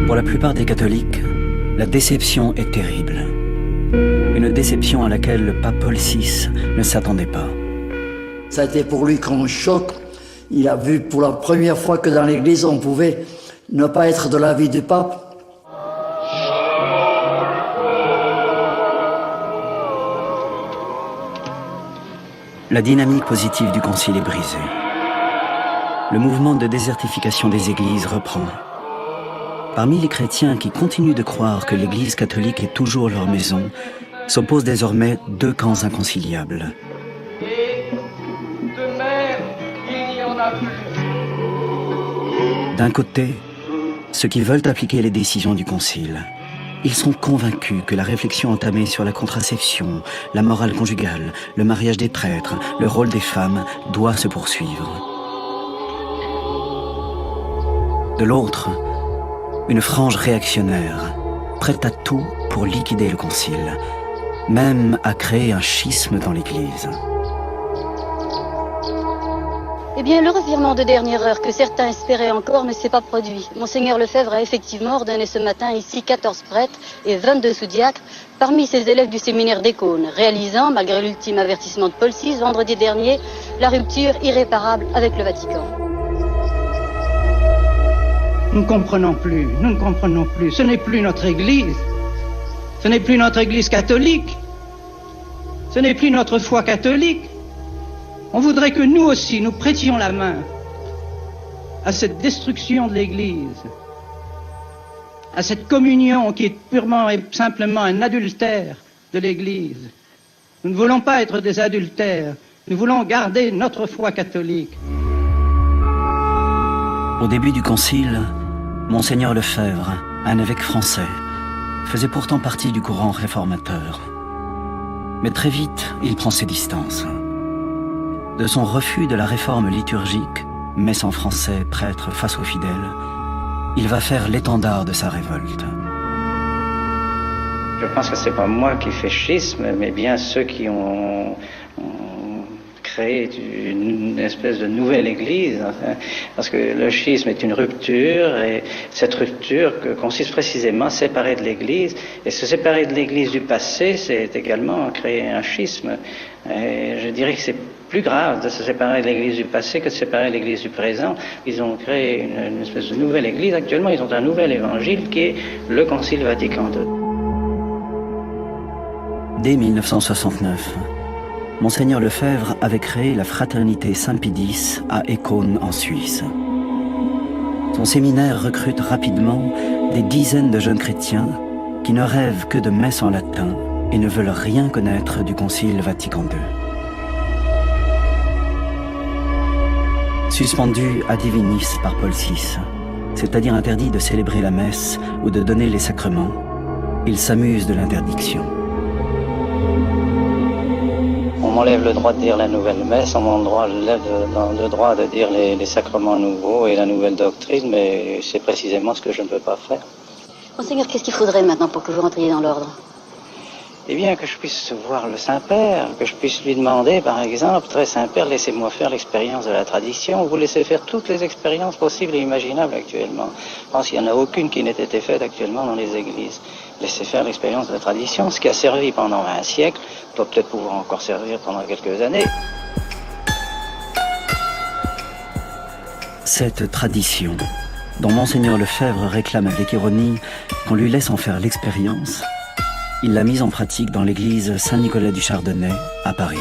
Pour la plupart des catholiques, la déception est terrible. Une déception à laquelle le pape Paul VI ne s'attendait pas. Ça a été pour lui comme un choc. Il a vu pour la première fois que dans l'Église, on pouvait ne pas être de l'avis du pape. La dynamique positive du concile est brisée. Le mouvement de désertification des églises reprend. Parmi les chrétiens qui continuent de croire que l'Église catholique est toujours leur maison, s'opposent désormais 2 camps inconciliables. De mer, il n'y en a plus. D'un côté, ceux qui veulent appliquer les décisions du concile. Ils sont convaincus que la réflexion entamée sur la contraception, la morale conjugale, le mariage des prêtres, le rôle des femmes doit se poursuivre. De l'autre, une frange réactionnaire, prête à tout pour liquider le concile, même à créer un schisme dans l'Église. Eh bien, le revirement de dernière heure que certains espéraient encore ne s'est pas produit. Monseigneur Lefebvre a effectivement ordonné ce matin ici 14 prêtres et 22 sous-diacres parmi ses élèves du séminaire d'Écône, réalisant, malgré l'ultime avertissement de Paul VI vendredi dernier, la rupture irréparable avec le Vatican. Nous ne comprenons plus, ce n'est plus notre Église, ce n'est plus notre Église catholique, ce n'est plus notre foi catholique. On voudrait que nous aussi, nous prêtions la main à cette destruction de l'Église. à cette communion qui est purement et simplement un adultère de l'Église. Nous ne voulons pas être des adultères, nous voulons garder notre foi catholique. Au début du concile, Monseigneur Lefebvre, un évêque français, faisait pourtant partie du courant réformateur. Mais très vite, il prend ses distances. De son refus de la réforme liturgique, messe en français, prêtre face aux fidèles, il va faire l'étendard de sa révolte. Je pense que c'est pas moi qui fais schisme, mais bien ceux qui ont créé une espèce de nouvelle église, enfin, parce que le schisme est une rupture, et cette rupture consiste précisément à séparer de l'église, et se séparer de l'église du passé, c'est également créer un schisme. Et je dirais que c'est plus grave de se séparer de l'église du passé que de se séparer de l'église du présent. Ils ont créé une espèce de nouvelle église. Actuellement, ils ont un nouvel évangile qui est le Concile Vatican II. Dès 1969, Monseigneur Lefebvre avait créé la Fraternité Saint-Pidis à Écône en Suisse. Son séminaire recrute rapidement des dizaines de jeunes chrétiens qui ne rêvent que de messes en latin et ne veulent rien connaître du Concile Vatican II. Suspendu ad divinis par Paul VI, c'est-à-dire interdit de célébrer la messe ou de donner les sacrements, il s'amuse de l'interdiction. On m'enlève le droit de dire la nouvelle messe, on m'enlève le droit de dire les sacrements nouveaux et la nouvelle doctrine, mais c'est précisément ce que je ne peux pas faire. Monseigneur, qu'est-ce qu'il faudrait maintenant pour que vous rentriez dans l'ordre? Eh bien, que je puisse voir le Saint-Père, que je puisse lui demander, par exemple, très Saint-Père, laissez-moi faire l'expérience de la tradition. Vous laissez faire toutes les expériences possibles et imaginables actuellement. Je pense qu'il n'y en a aucune qui n'ait été faite actuellement dans les églises. Laissez faire l'expérience de la tradition. Ce qui a servi pendant un siècle doit peut-être pouvoir encore servir pendant quelques années. Cette tradition, dont Monseigneur Lefebvre réclame avec ironie qu'on lui laisse en faire l'expérience, il l'a mise en pratique dans l'église Saint-Nicolas du Chardonnay à Paris.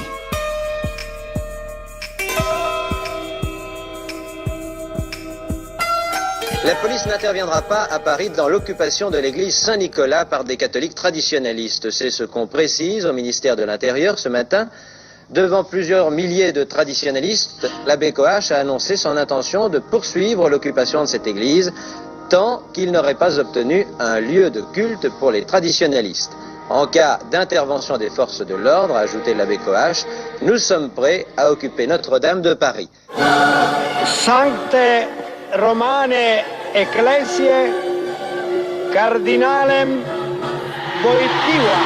La police n'interviendra pas à Paris dans l'occupation de l'église Saint-Nicolas par des catholiques traditionnalistes. C'est ce qu'on précise au ministère de l'Intérieur ce matin. Devant plusieurs milliers de traditionnalistes, l'abbé Coache a annoncé son intention de poursuivre l'occupation de cette église tant qu'il n'aurait pas obtenu un lieu de culte pour les traditionnalistes. En cas d'intervention des forces de l'ordre, a ajouté l'abbé Coache, nous sommes prêts à occuper Notre-Dame de Paris. Sancte Romane Ecclesiae Cardinalem Wojtyła.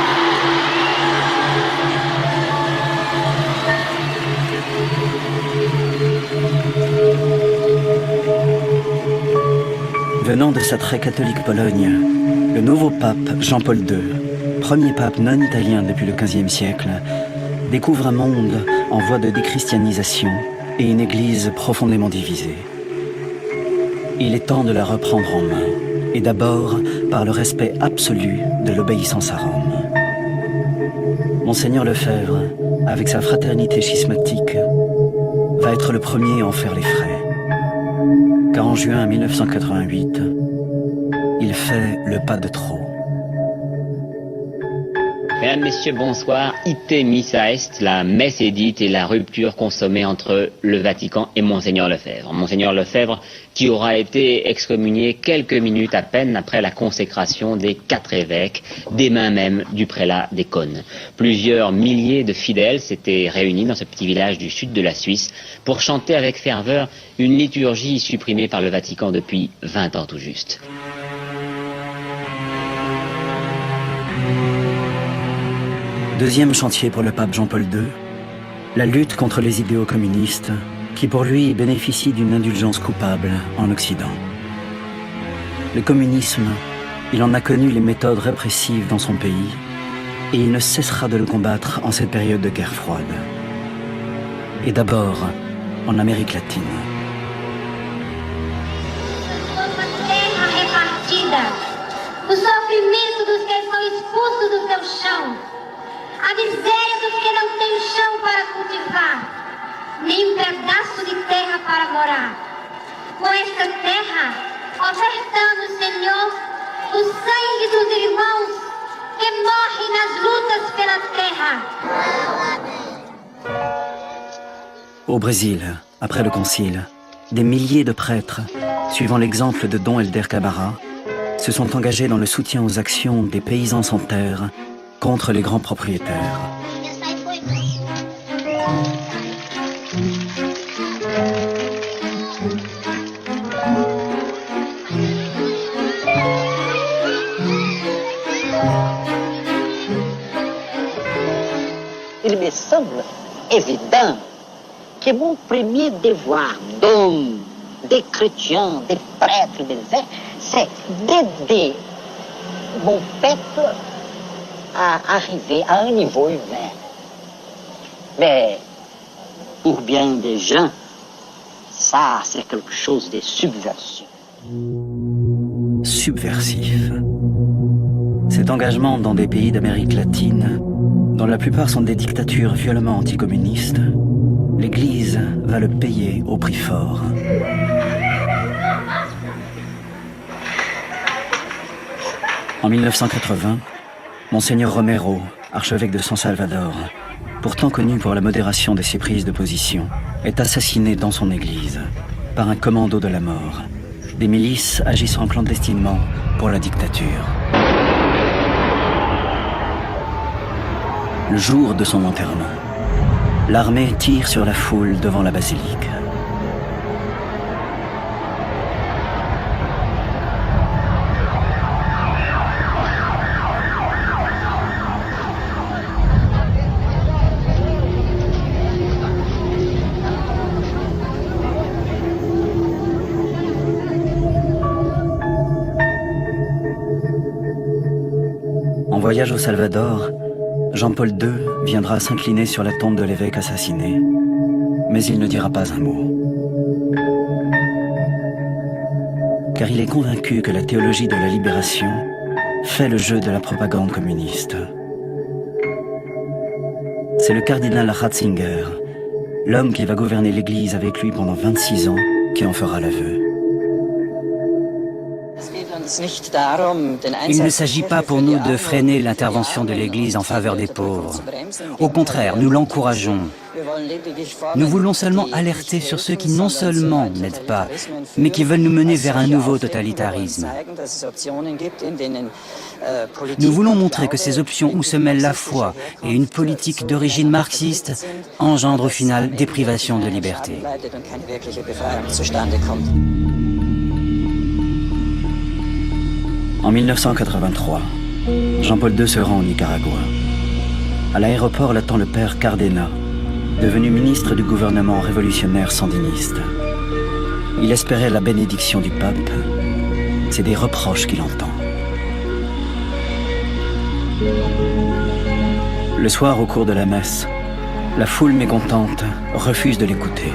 Venant de sa très catholique Pologne, le nouveau pape Jean-Paul II, premier pape non italien depuis le XVe siècle, découvre un monde en voie de déchristianisation et une église profondément divisée. Il est temps de la reprendre en main, et d'abord par le respect absolu de l'obéissance à Rome. Monseigneur Lefebvre, avec sa fraternité schismatique, va être le premier à en faire les frais. Car en juin 1988, il fait le pas de trop. Mesdames, Messieurs, bonsoir. Ite missa est, la messe est dite et la rupture consommée entre le Vatican et Monseigneur Lefebvre. Monseigneur Lefebvre qui aura été excommunié quelques minutes à peine après la consécration des 4 évêques, des mains même du prélat d'Écône. Plusieurs milliers de fidèles s'étaient réunis dans ce petit village du sud de la Suisse pour chanter avec ferveur une liturgie supprimée par le Vatican depuis 20 ans tout juste. Deuxième chantier pour le pape Jean-Paul II, la lutte contre les idéaux communistes qui pour lui bénéficient d'une indulgence coupable en Occident. Le communisme, il en a connu les méthodes répressives dans son pays et il ne cessera de le combattre en cette période de guerre froide. Et d'abord en Amérique latine. O sofrimento dos que são expulsos do seu chão, a miséria dos que não têm chão para cultivar, nem pedaço de terra para morar. Com esta terra, ofertando, Senhor, do sangue dos irmãos que morrem nas lutas pela terra. Au Brésil, après le concile, des milliers de prêtres, suivant l'exemple de Dom Helder Camara, se sont engagés dans le soutien aux actions des paysans sans terre contre les grands propriétaires. Il me semble évident que mon premier devoir d'homme, des chrétiens, des prêtres, des évêques, c'est d'aider mon peuple à arriver à un niveau humain. Mais pour bien des gens, ça c'est quelque chose de subversif. Subversif. Cet engagement dans des pays d'Amérique latine, dont la plupart sont des dictatures violemment anticommunistes, l'Église va le payer au prix fort. En 1980, Monseigneur Romero, archevêque de San Salvador, pourtant connu pour la modération de ses prises de position, est assassiné dans son église par un commando de la mort, des milices agissant clandestinement pour la dictature. Le jour de son enterrement, l'armée tire sur la foule devant la basilique. En voyage au Salvador, Jean-Paul II viendra s'incliner sur la tombe de l'évêque assassiné, mais il ne dira pas un mot. Car il est convaincu que la théologie de la libération fait le jeu de la propagande communiste. C'est le cardinal Ratzinger, l'homme qui va gouverner l'Église avec lui pendant 26 ans, qui en fera l'aveu. Il ne s'agit pas pour nous de freiner l'intervention de l'Église en faveur des pauvres. Au contraire, nous l'encourageons. Nous voulons seulement alerter sur ceux qui non seulement n'aident pas, mais qui veulent nous mener vers un nouveau totalitarisme. Nous voulons montrer que ces options où se mêlent la foi et une politique d'origine marxiste engendrent au final des privations de liberté. En 1983, Jean-Paul II se rend au Nicaragua. À l'aéroport l'attend le père Cardena, devenu ministre du gouvernement révolutionnaire sandiniste. Il espérait la bénédiction du pape. C'est des reproches qu'il entend. Le soir, au cours de la messe, la foule mécontente refuse de l'écouter.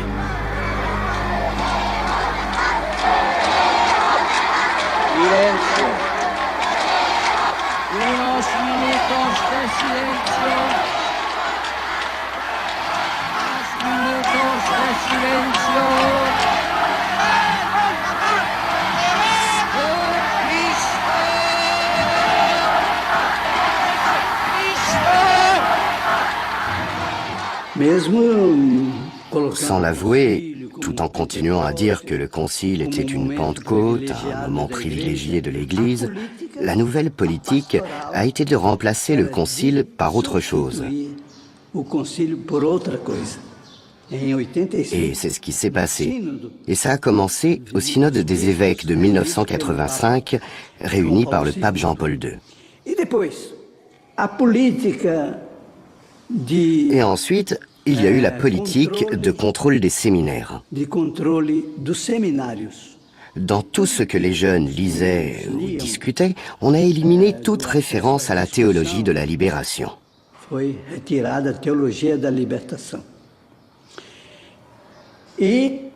Sans l'avouer, tout en continuant à dire que le concile était une Pentecôte, un moment privilégié de l'Église, la nouvelle politique a été de remplacer le concile par autre chose. Et c'est ce qui s'est passé. Et ça a commencé au synode des évêques de 1985, réuni par le pape Jean-Paul II. Et ensuite, il y a eu la politique de contrôle des séminaires. Dans tout ce que les jeunes lisaient ou discutaient, on a éliminé toute référence à la théologie de la libération. Les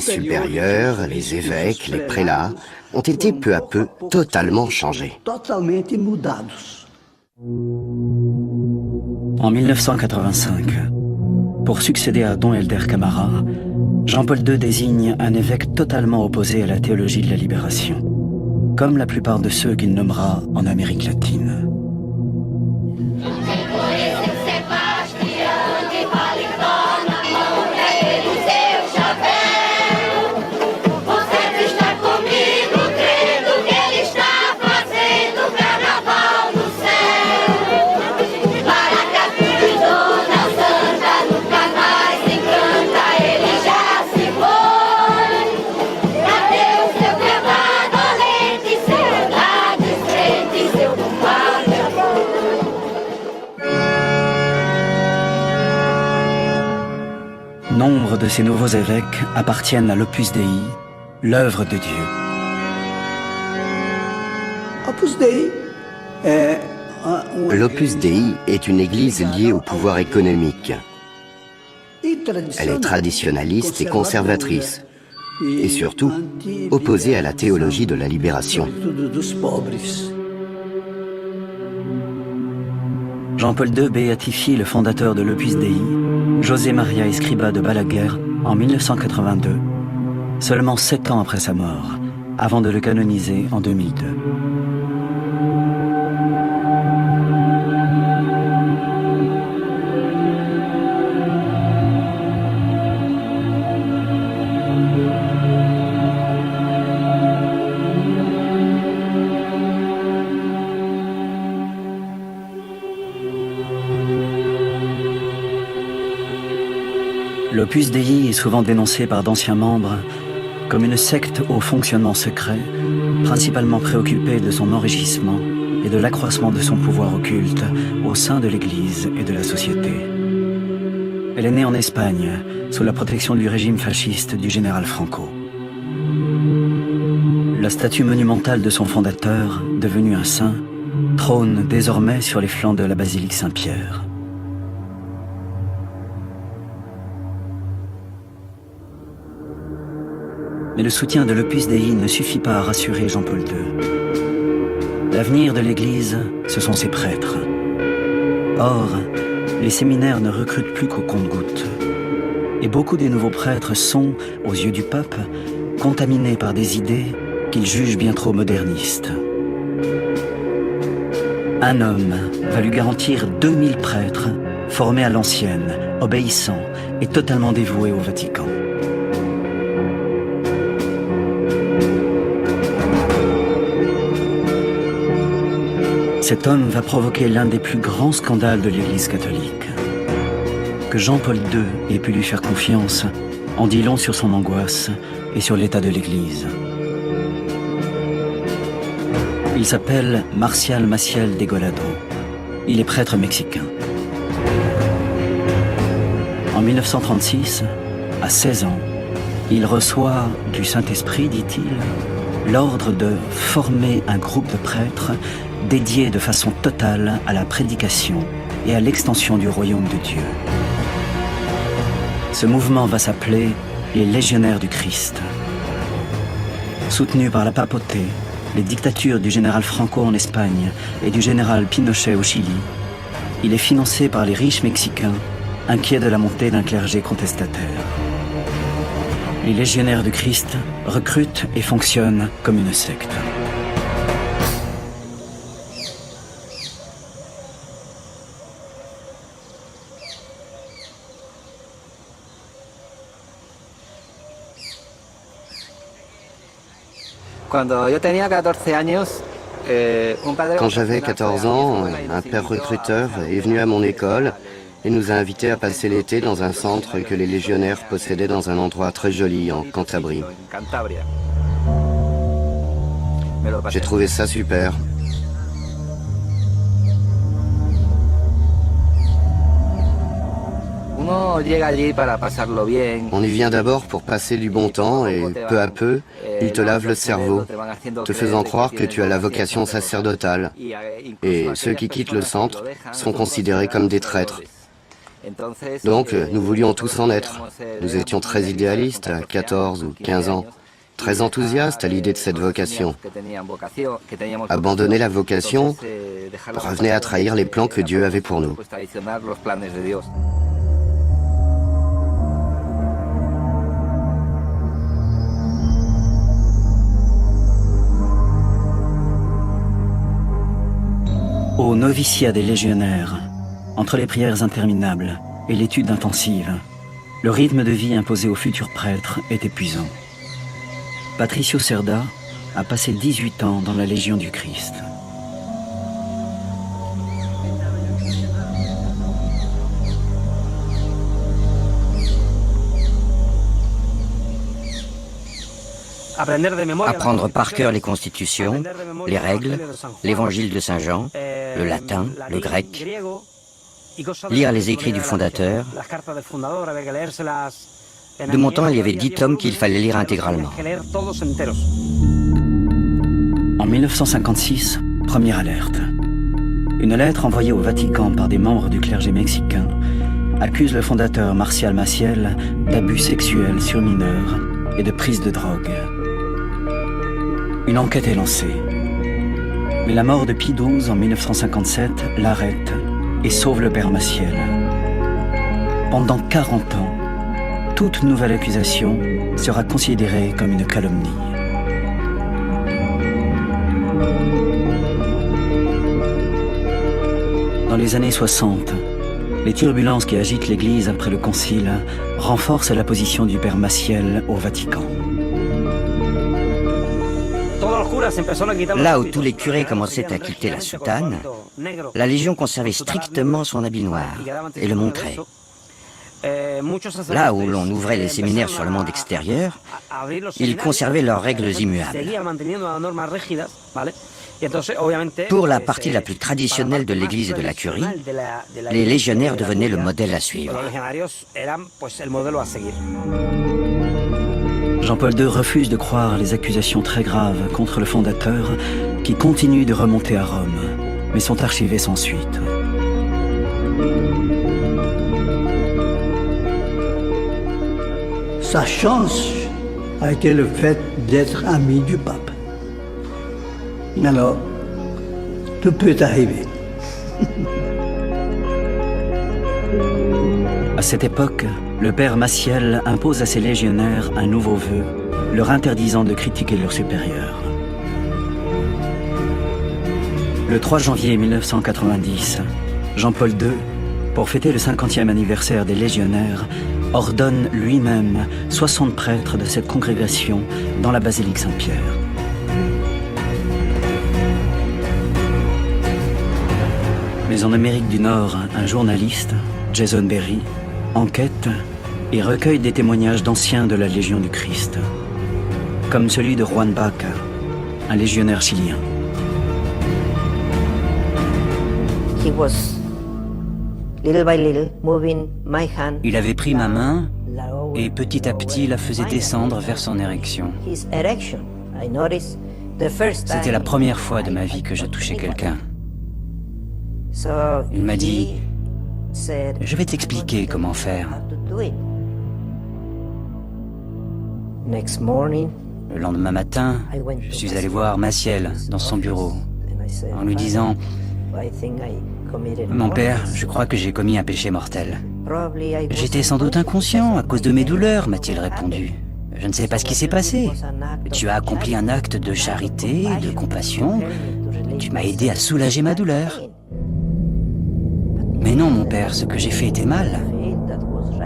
supérieurs, les évêques, les prélats ont été peu à peu totalement changés. En 1985, pour succéder à Dom Helder Camara, Jean-Paul II désigne un évêque totalement opposé à la théologie de la libération. comme la plupart de ceux qu'il nommera en Amérique latine. Nombre de ces nouveaux évêques appartiennent à l'Opus Dei, l'œuvre de Dieu. L'Opus Dei est une église liée au pouvoir économique. Elle est traditionnaliste et conservatrice, et surtout opposée à la théologie de la libération. Jean-Paul II béatifie le fondateur de l'Opus Dei, José Maria Escribá de Balaguer, en 1982, seulement 7 ans après sa mort, avant de le canoniser en 2002. L'Opus Dei est souvent dénoncé par d'anciens membres comme une secte au fonctionnement secret, principalement préoccupée de son enrichissement et de l'accroissement de son pouvoir occulte au sein de l'Église et de la société. Elle est née en Espagne, sous la protection du régime fasciste du général Franco. La statue monumentale de son fondateur, devenue un saint, trône désormais sur les flancs de la basilique Saint-Pierre. Mais le soutien de l'Opus Dei ne suffit pas à rassurer Jean-Paul II. L'avenir de l'Église, ce sont ses prêtres. Or, les séminaires ne recrutent plus qu'au compte-gouttes. Et beaucoup des nouveaux prêtres sont, aux yeux du pape, contaminés par des idées qu'il juge bien trop modernistes. Un homme va lui garantir 2000 prêtres formés à l'ancienne, obéissants et totalement dévoués au Vatican. Cet homme va provoquer l'un des plus grands scandales de l'Église catholique. Que Jean-Paul II ait pu lui faire confiance en dit long sur son angoisse et sur l'état de l'Église. Il s'appelle Marcial Maciel de Golado. Il est prêtre mexicain. En 1936, à 16 ans, il reçoit du Saint-Esprit, dit-il, l'ordre de former un groupe de prêtres dédié de façon totale à la prédication et à l'extension du royaume de Dieu. Ce mouvement va s'appeler les Légionnaires du Christ. Soutenu par la papauté, les dictatures du général Franco en Espagne et du général Pinochet au Chili, il est financé par les riches Mexicains, inquiets de la montée d'un clergé contestataire. Les Légionnaires du Christ recrutent et fonctionnent comme une secte. Quand j'avais 14 ans, un père recruteur est venu à mon école et nous a invités à passer l'été dans un centre que les légionnaires possédaient dans un endroit très joli en Cantabrie. J'ai trouvé ça super. On y vient d'abord pour passer du bon temps et peu à peu, ils te lavent le cerveau, te faisant croire que tu as la vocation sacerdotale. Et ceux qui quittent le centre sont considérés comme des traîtres. Donc, nous voulions tous en être. Nous étions très idéalistes à 14 ou 15 ans, très enthousiastes à l'idée de cette vocation. Abandonner la vocation revenait à trahir les plans que Dieu avait pour nous. Au noviciat des légionnaires, entre les prières interminables et l'étude intensive, le rythme de vie imposé aux futurs prêtres est épuisant. Patricio Cerda a passé 18 ans dans la Légion du Christ. Apprendre par cœur les constitutions, les règles, l'évangile de Saint Jean, le latin, le grec, lire les écrits du fondateur. De mon temps, il y avait 10 tomes qu'il fallait lire intégralement. En 1956, première alerte. Une lettre envoyée au Vatican par des membres du clergé mexicain accuse le fondateur Marcial Maciel d'abus sexuels sur mineurs et de prise de drogue. Une enquête est lancée. Mais la mort de Pie XII en 1957 l'arrête et sauve le père Maciel. Pendant 40 ans, toute nouvelle accusation sera considérée comme une calomnie. Dans les années 60, les turbulences qui agitent l'Église après le Concile renforcent la position du père Maciel au Vatican. Là où tous les curés commençaient à quitter la soutane, la Légion conservait strictement son habit noir et le montrait. Là où l'on ouvrait les séminaires sur le monde extérieur, ils conservaient leurs règles immuables. Pour la partie la plus traditionnelle de l'Église et de la Curie, les légionnaires devenaient le modèle à suivre. Jean-Paul II refuse de croire les accusations très graves contre le fondateur qui continuent de remonter à Rome, mais sont archivées sans suite. Sa chance a été le fait d'être ami du pape. Alors, tout peut arriver. À cette époque, le père Maciel impose à ses légionnaires un nouveau vœu, leur interdisant de critiquer leurs supérieurs. Le 3 janvier 1990, Jean-Paul II, pour fêter le 50e anniversaire des légionnaires, ordonne lui-même 60 prêtres de cette congrégation dans la basilique Saint-Pierre. Mais en Amérique du Nord, un journaliste, Jason Berry, enquête et recueille des témoignages d'anciens de la Légion du Christ, comme celui de Juan Baca, un légionnaire chilien. Il avait pris ma main et petit à petit la faisait descendre vers son érection. C'était la première fois de ma vie que je touchais quelqu'un. Il m'a dit, je vais t'expliquer comment faire. Le lendemain matin, je suis allé voir Maciel dans son bureau en lui disant, mon père, je crois que j'ai commis un péché mortel. J'étais sans doute inconscient à cause de mes douleurs, m'a-t-il répondu. Je ne sais pas ce qui s'est passé. Tu as accompli un acte de charité, de compassion. Tu m'as aidé à soulager ma douleur. Mais non, mon père, ce que j'ai fait était mal.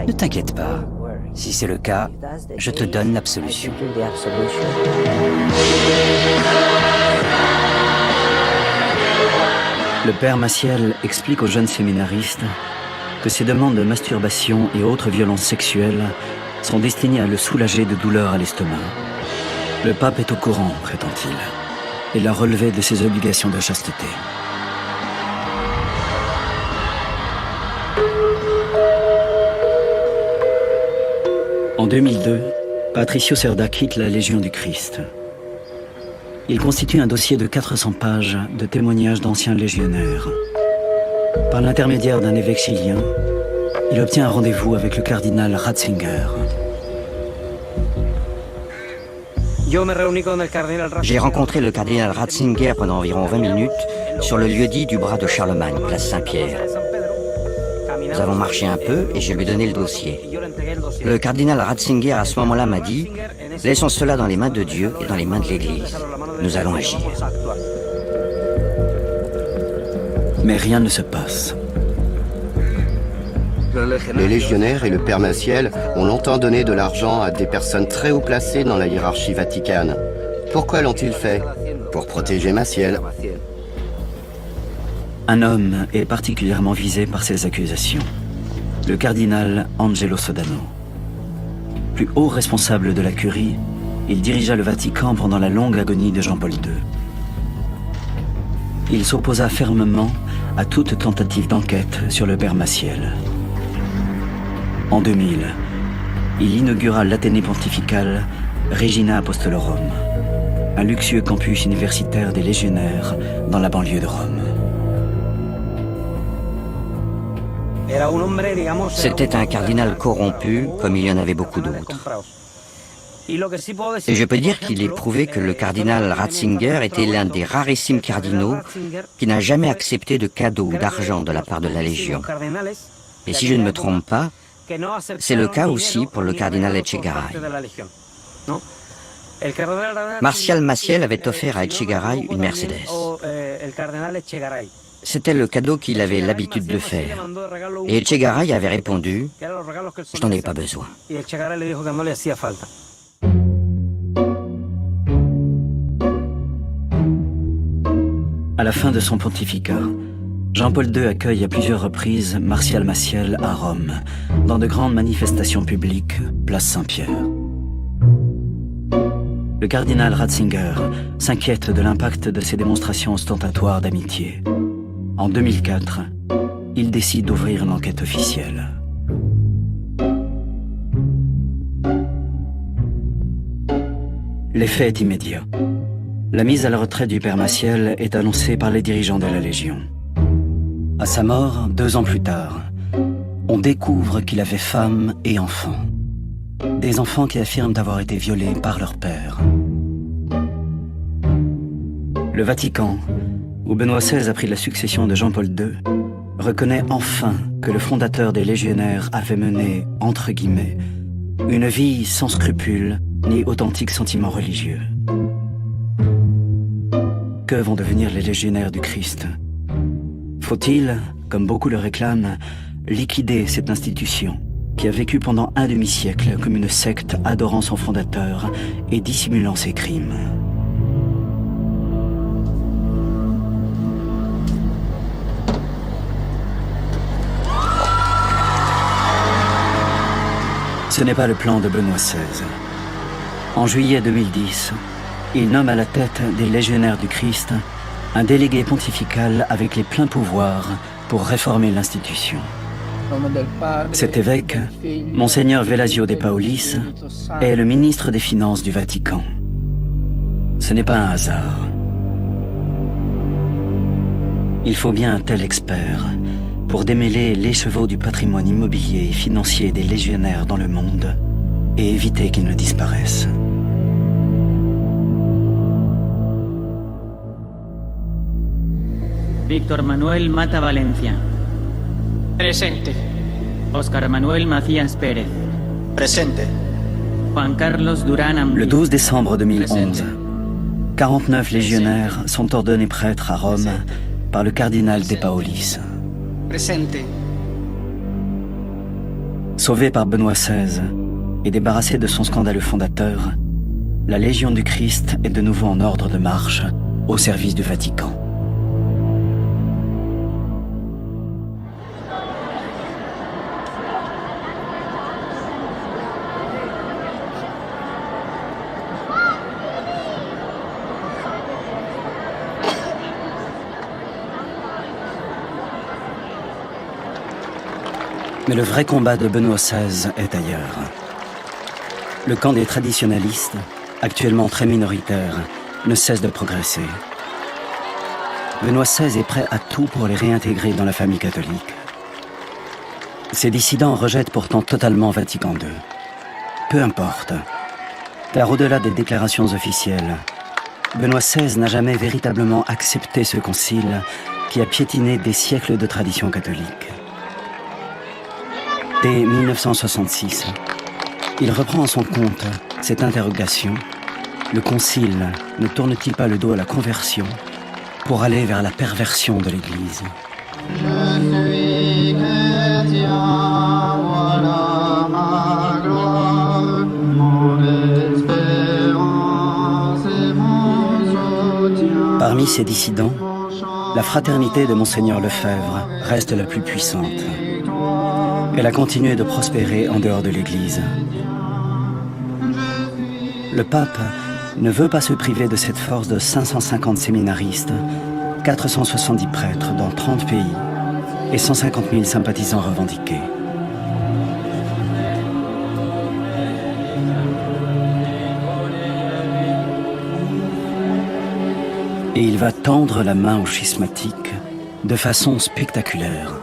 Ne t'inquiète pas. Si c'est le cas, je te donne l'absolution. Le père Maciel explique aux jeunes séminaristes que ces demandes de masturbation et autres violences sexuelles sont destinées à le soulager de douleurs à l'estomac. Le pape est au courant, prétend-il, et l'a relevé de ses obligations de chasteté. En 2002, Patricio Cerda quitte la Légion du Christ. Il constitue un dossier de 400 pages de témoignages d'anciens légionnaires. Par l'intermédiaire d'un évêque chilien, il obtient un rendez-vous avec le cardinal Ratzinger. J'ai rencontré le cardinal Ratzinger pendant environ 20 minutes sur le lieu-dit du bras de Charlemagne, place Saint-Pierre. Nous avons marché un peu et je lui ai donné le dossier. Le cardinal Ratzinger à ce moment-là m'a dit « Laissons cela dans les mains de Dieu et dans les mains de l'Église. Nous allons agir. » Mais rien ne se passe. Les légionnaires et le Père Maciel ont longtemps donné de l'argent à des personnes très haut placées dans la hiérarchie vaticane. Pourquoi l'ont-ils fait? Pour protéger Maciel. Un homme est particulièrement visé par ces accusations. Le cardinal Angelo Sodano. Plus haut responsable de la curie, il dirigea le Vatican pendant la longue agonie de Jean-Paul II. Il s'opposa fermement à toute tentative d'enquête sur le Père Maciel. En 2000, il inaugura l'Athénée pontifical Regina Apostolorum, un luxueux campus universitaire des légionnaires dans la banlieue de Rome. C'était un cardinal corrompu, comme il y en avait beaucoup d'autres. Et je peux dire qu'il est prouvé que le cardinal Ratzinger était l'un des rarissimes cardinaux qui n'a jamais accepté de cadeaux ou d'argent de la part de la Légion. Et si je ne me trompe pas, c'est le cas aussi pour le cardinal Etchegaray. Martial Maciel avait offert à Etchegaray une Mercedes. C'était le cadeau qu'il avait l'habitude de faire. Et Etchegaray avait répondu « Je n'en ai pas besoin ». À la fin de son pontificat, Jean-Paul II accueille à plusieurs reprises Martial Maciel à Rome, dans de grandes manifestations publiques, place Saint-Pierre. Le cardinal Ratzinger s'inquiète de l'impact de ces démonstrations ostentatoires d'amitié. En 2004, il décide d'ouvrir une enquête officielle. L'effet est immédiat. La mise à la retraite du Père Maciel est annoncée par les dirigeants de la Légion. À sa mort, 2 ans plus tard, on découvre qu'il avait femme et enfants. Des enfants qui affirment avoir été violés par leur père. Le Vatican, où Benoît XVI a pris la succession de Jean-Paul II, reconnaît enfin que le fondateur des légionnaires avait mené, entre guillemets, une vie sans scrupules ni authentiques sentiments religieux. Que vont devenir les légionnaires du Christ? Faut-il, comme beaucoup le réclament, liquider cette institution qui a vécu pendant un demi-siècle comme une secte adorant son fondateur et dissimulant ses crimes? Ce n'est pas le plan de Benoît XVI. En juillet 2010, il nomme à la tête des légionnaires du Christ un délégué pontifical avec les pleins pouvoirs pour réformer l'institution. Cet évêque, Monseigneur Velasio de Paolis, est le ministre des Finances du Vatican. Ce n'est pas un hasard. Il faut bien un tel expert pour démêler l'écheveau du patrimoine immobilier et financier des légionnaires dans le monde et éviter qu'ils ne disparaissent. Víctor Manuel Mata Valencia. Presente. Óscar Manuel Macías Pérez. Presente. Juan Carlos Durán Ambrí. Le 12 décembre 2011, 49 légionnaires sont ordonnés prêtres à Rome par le cardinal de Paolis. Presente. Sauvé par Benoît XVI et débarrassé de son scandaleux fondateur, la Légion du Christ est de nouveau en ordre de marche au service du Vatican. Mais le vrai combat de Benoît XVI est ailleurs. Le camp des traditionalistes, actuellement très minoritaire, ne cesse de progresser. Benoît XVI est prêt à tout pour les réintégrer dans la famille catholique. Ces dissidents rejettent pourtant totalement Vatican II. Peu importe, car au-delà des déclarations officielles, Benoît XVI n'a jamais véritablement accepté ce concile qui a piétiné des siècles de tradition catholique. Dès 1966, il reprend à son compte cette interrogation: le concile ne tourne-t-il pas le dos à la conversion pour aller vers la perversion de l'Église? Parmi ces dissidents, la fraternité de Monseigneur Lefebvre reste la plus puissante. Elle a continué de prospérer en dehors de l'Église. Le pape ne veut pas se priver de cette force de 550 séminaristes, 470 prêtres dans 30 pays et 150 000 sympathisants revendiqués. Et il va tendre la main aux schismatiques de façon spectaculaire.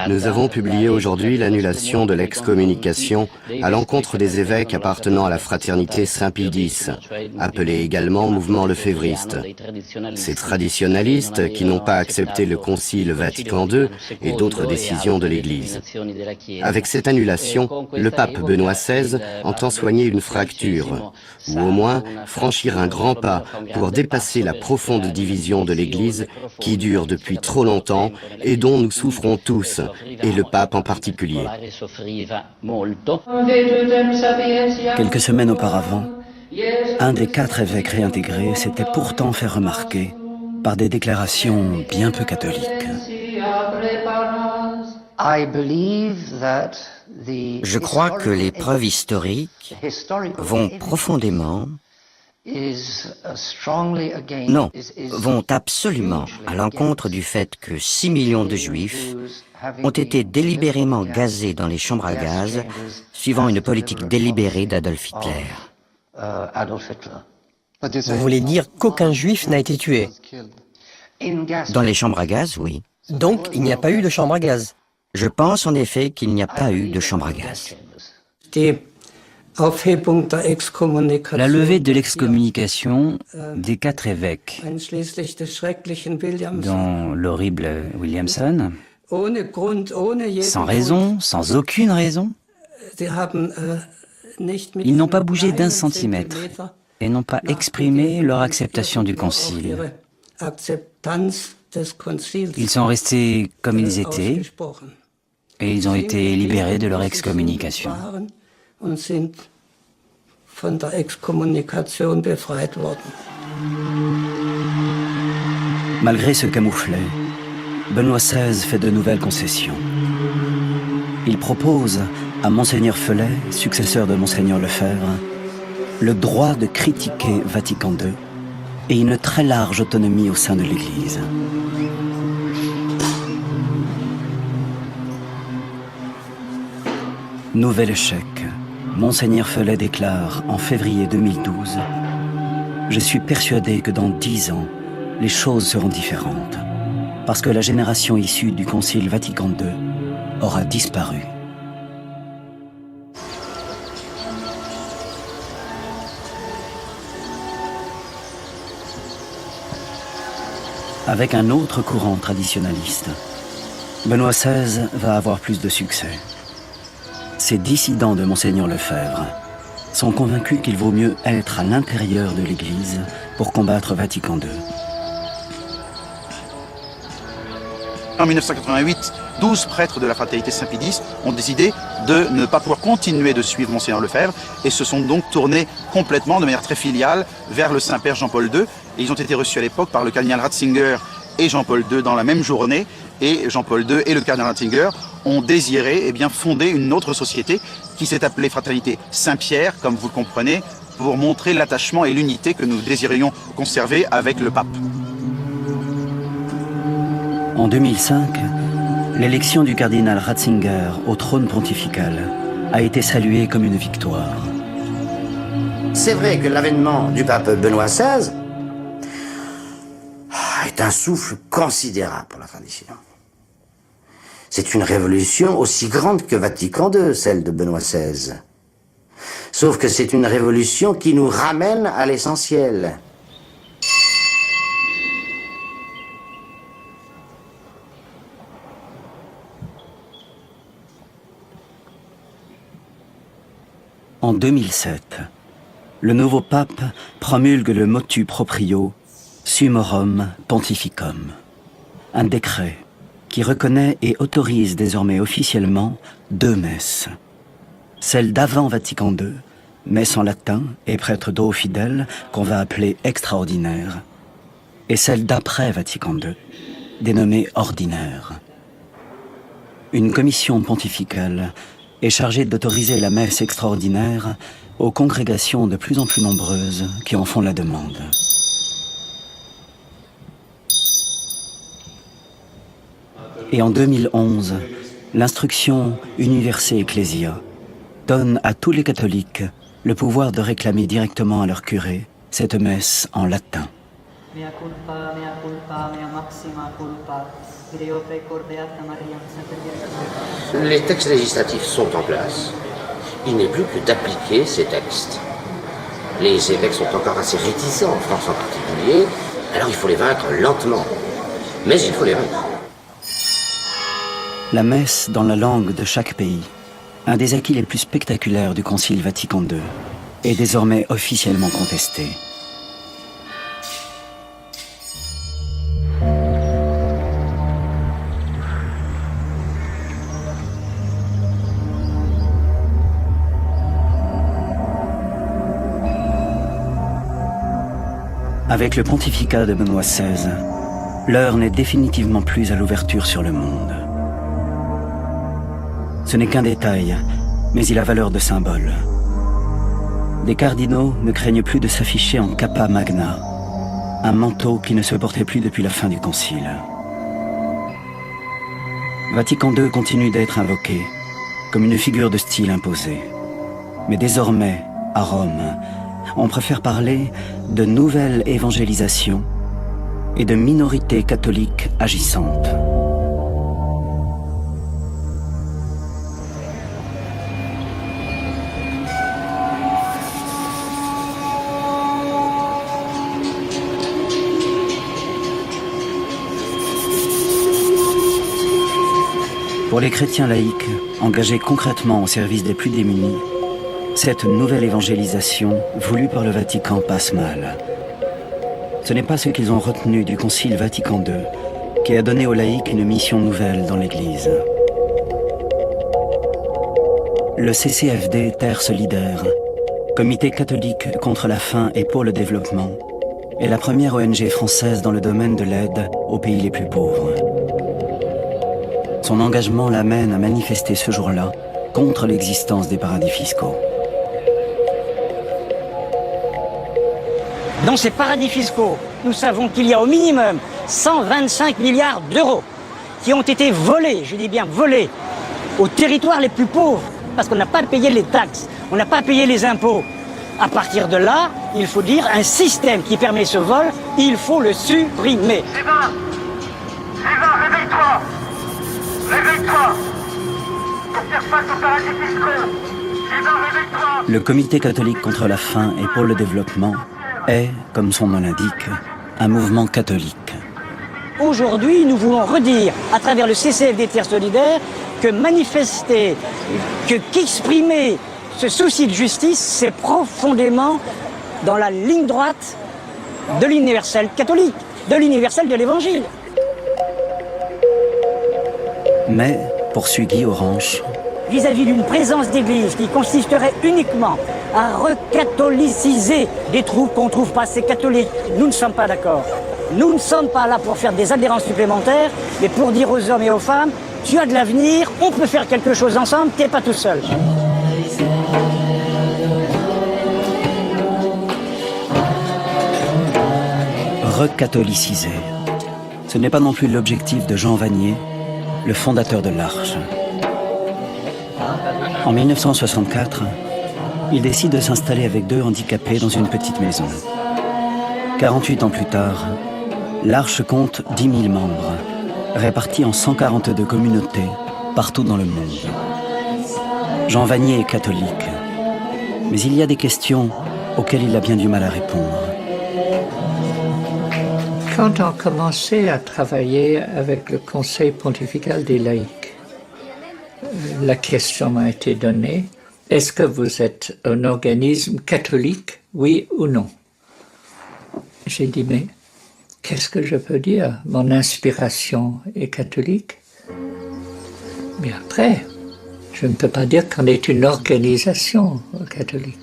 Nous avons publié aujourd'hui l'annulation de l'excommunication à l'encontre des évêques appartenant à la fraternité Saint-Pie-X, appelée également mouvement lefévriste. Ces traditionalistes qui n'ont pas accepté le Concile Vatican II et d'autres décisions de l'Église. Avec cette annulation, le pape Benoît XVI entend soigner une fracture, ou au moins franchir un grand pas pour dépasser la profonde division de l'Église qui dure depuis trop longtemps et dont nous souffrons tous, et le pape en particulier. Quelques semaines auparavant, un des 4 évêques réintégrés s'était pourtant fait remarquer par des déclarations bien peu catholiques. Je crois que les preuves historiques vont profondément, non, vont absolument à l'encontre du fait que 6 millions de Juifs ont été délibérément gazés dans les chambres à gaz, suivant une politique délibérée d'Adolf Hitler. Vous voulez dire qu'aucun Juif n'a été tué? Dans les chambres à gaz, oui. Donc il n'y a pas eu de chambre à gaz? Je pense en effet qu'il n'y a pas eu de chambre à gaz. La levée de l'excommunication des 4 évêques, dont l'horrible Williamson, sans raison, sans aucune raison, ils n'ont pas bougé d'1 centimètre et n'ont pas exprimé leur acceptation du concile. Ils sont restés comme ils étaient et ils ont été libérés de leur excommunication. Malgré ce camouflet, Benoît XVI fait de nouvelles concessions. Il propose à Monseigneur Felay, successeur de Monseigneur Lefebvre, le droit de critiquer Vatican II et une très large autonomie au sein de l'Église. Nouvel échec. Monseigneur Felay déclare en février 2012 « Je suis persuadé que dans 10 ans, les choses seront différentes, parce que la génération issue du Concile Vatican II aura disparu. » Avec un autre courant traditionnaliste, Benoît XVI va avoir plus de succès. Ces dissidents de Monseigneur Lefebvre sont convaincus qu'il vaut mieux être à l'intérieur de l'Église pour combattre Vatican II. En 1988, 12 prêtres de la fraternité Saint-Pie-X ont décidé de ne pas pouvoir continuer de suivre Monseigneur Lefebvre et se sont donc tournés complètement, de manière très filiale, vers le Saint-Père Jean-Paul II. Et ils ont été reçus à l'époque par le cardinal Ratzinger et Jean-Paul II dans la même journée. Et Jean-Paul II et le cardinal Ratzinger ont désiré fonder une autre société qui s'est appelée Fraternité Saint-Pierre, comme vous le comprenez, pour montrer l'attachement et l'unité que nous désirions conserver avec le pape. En 2005, l'élection du cardinal Ratzinger au trône pontifical a été saluée comme une victoire. C'est vrai que l'avènement du pape Benoît XVI est un souffle considérable pour la tradition. C'est une révolution aussi grande que Vatican II, celle de Benoît XVI. Sauf que c'est une révolution qui nous ramène à l'essentiel. En 2007, le nouveau pape promulgue le motu proprio Summorum Pontificum, un décret qui reconnaît et autorise désormais officiellement 2 messes. Celle d'avant Vatican II, messe en latin et prêtre d'eau aux fidèles, qu'on va appeler extraordinaire, et celle d'après Vatican II, dénommée ordinaire. Une commission pontificale est chargée d'autoriser la messe extraordinaire aux congrégations de plus en plus nombreuses qui en font la demande. Et en 2011, l'instruction Universae Ecclesia donne à tous les catholiques le pouvoir de réclamer directement à leur curé cette messe en latin. Les textes législatifs sont en place. Il n'est plus que d'appliquer ces textes. Les évêques sont encore assez réticents, en France en particulier, alors il faut les vaincre lentement. Mais il faut les vaincre. La messe dans la langue de chaque pays, un des acquis les plus spectaculaires du Concile Vatican II, est désormais officiellement contesté. Avec le pontificat de Benoît XVI, l'heure n'est définitivement plus à l'ouverture sur le monde. Ce n'est qu'un détail, mais il a valeur de symbole. Des cardinaux ne craignent plus de s'afficher en capa magna, un manteau qui ne se portait plus depuis la fin du concile. Vatican II continue d'être invoqué comme une figure de style imposée. Mais désormais, à Rome, on préfère parler de nouvelle évangélisation et de minorité catholique agissante. Pour les chrétiens laïcs, engagés concrètement au service des plus démunis, cette nouvelle évangélisation, voulue par le Vatican, passe mal. Ce n'est pas ce qu'ils ont retenu du Concile Vatican II, qui a donné aux laïcs une mission nouvelle dans l'Église. Le CCFD Terre Solidaire, Comité catholique contre la faim et pour le développement, est la première ONG française dans le domaine de l'aide aux pays les plus pauvres. Son engagement l'amène à manifester ce jour-là contre l'existence des paradis fiscaux. Dans ces paradis fiscaux, nous savons qu'il y a au minimum 125 milliards d'euros qui ont été volés, je dis bien volés, aux territoires les plus pauvres, parce qu'on n'a pas payé les taxes, on n'a pas payé les impôts. À partir de là, il faut dire un système qui permet ce vol, il faut le supprimer. Sévin, réveille-toi! Réveille-toi! Pour faire face aux paradis fiscaux! Sévin, réveille-toi! Le Comité catholique contre la faim et pour le développement est, comme son nom l'indique, un mouvement catholique. Aujourd'hui, nous voulons redire, à travers le CCFD Terre Solidaire, que manifester, qu'exprimer ce souci de justice, c'est profondément dans la ligne droite de l'universel catholique, de l'universel de l'Évangile. Mais, poursuit Guy Orange, vis-à-vis d'une présence d'église qui consisterait uniquement à recatholiciser des troupes qu'on ne trouve pas assez catholiques, nous ne sommes pas d'accord. Nous ne sommes pas là pour faire des adhérents supplémentaires, mais pour dire aux hommes et aux femmes, tu as de l'avenir, on peut faire quelque chose ensemble, t'es pas tout seul. Recatholiciser. Ce n'est pas non plus l'objectif de Jean Vanier, le fondateur de l'Arche. En 1964, il décide de s'installer avec 2 handicapés dans une petite maison. 48 ans plus tard, l'Arche compte 10 000 membres, répartis en 142 communautés partout dans le monde. Jean Vanier est catholique, mais il y a des questions auxquelles il a bien du mal à répondre. Quand on commençait à travailler avec le Conseil pontifical des laïcs, la question m'a été donnée, est-ce que vous êtes un organisme catholique, oui ou non? J'ai dit, mais Qu'est-ce que je peux dire? Mon inspiration est catholique. Mais après, je ne peux pas dire qu'on est une organisation catholique.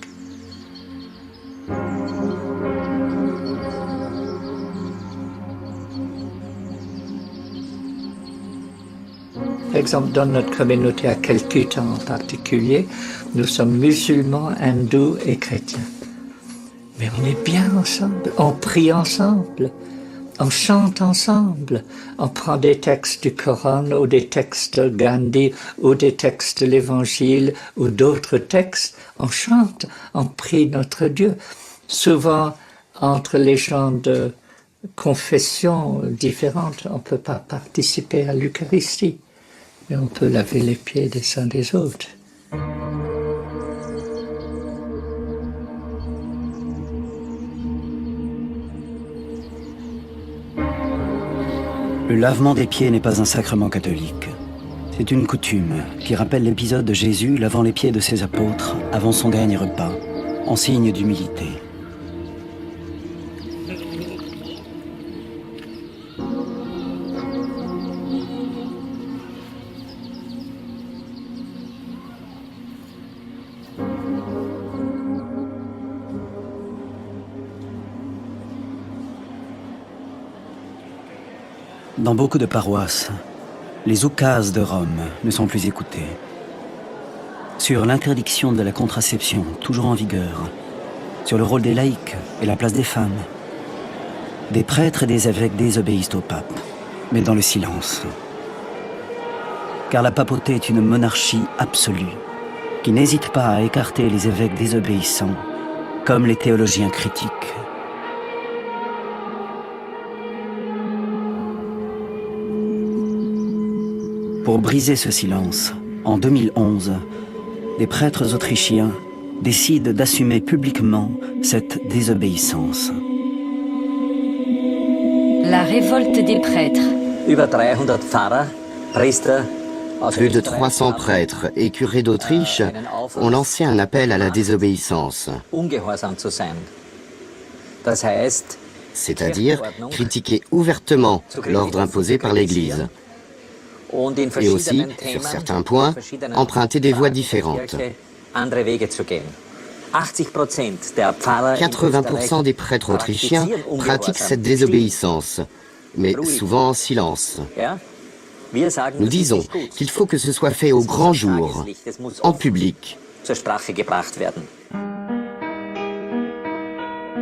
Par exemple, dans notre communauté à Calcutta en particulier, nous sommes musulmans, hindous et chrétiens. Mais on est bien ensemble, on prie ensemble, on chante ensemble, on prend des textes du Coran ou des textes de Gandhi ou des textes de l'Évangile ou d'autres textes, on chante, on prie notre Dieu. Souvent, entre les gens de confessions différentes, on ne peut pas participer à l'Eucharistie, mais on peut laver les pieds des uns des autres. Le lavement des pieds n'est pas un sacrement catholique. C'est une coutume qui rappelle l'épisode de Jésus lavant les pieds de ses apôtres avant son dernier repas, en signe d'humilité. Dans beaucoup de paroisses, les oukases de Rome ne sont plus écoutées. Sur l'interdiction de la contraception, toujours en vigueur, sur le rôle des laïcs et la place des femmes, des prêtres et des évêques désobéissent au pape, mais dans le silence. Car la papauté est une monarchie absolue, qui n'hésite pas à écarter les évêques désobéissants, comme les théologiens critiques. Pour briser ce silence, en 2011, des prêtres autrichiens décident d'assumer publiquement cette désobéissance. La révolte des prêtres. Plus de 300 prêtres et curés d'Autriche ont lancé un appel à la désobéissance. C'est-à-dire critiquer ouvertement l'ordre imposé par l'Église. Et aussi, sur certains points, emprunter des voies différentes. 80% des prêtres autrichiens pratiquent cette désobéissance, mais souvent en silence. Nous disons qu'il faut que ce soit fait au grand jour, en public.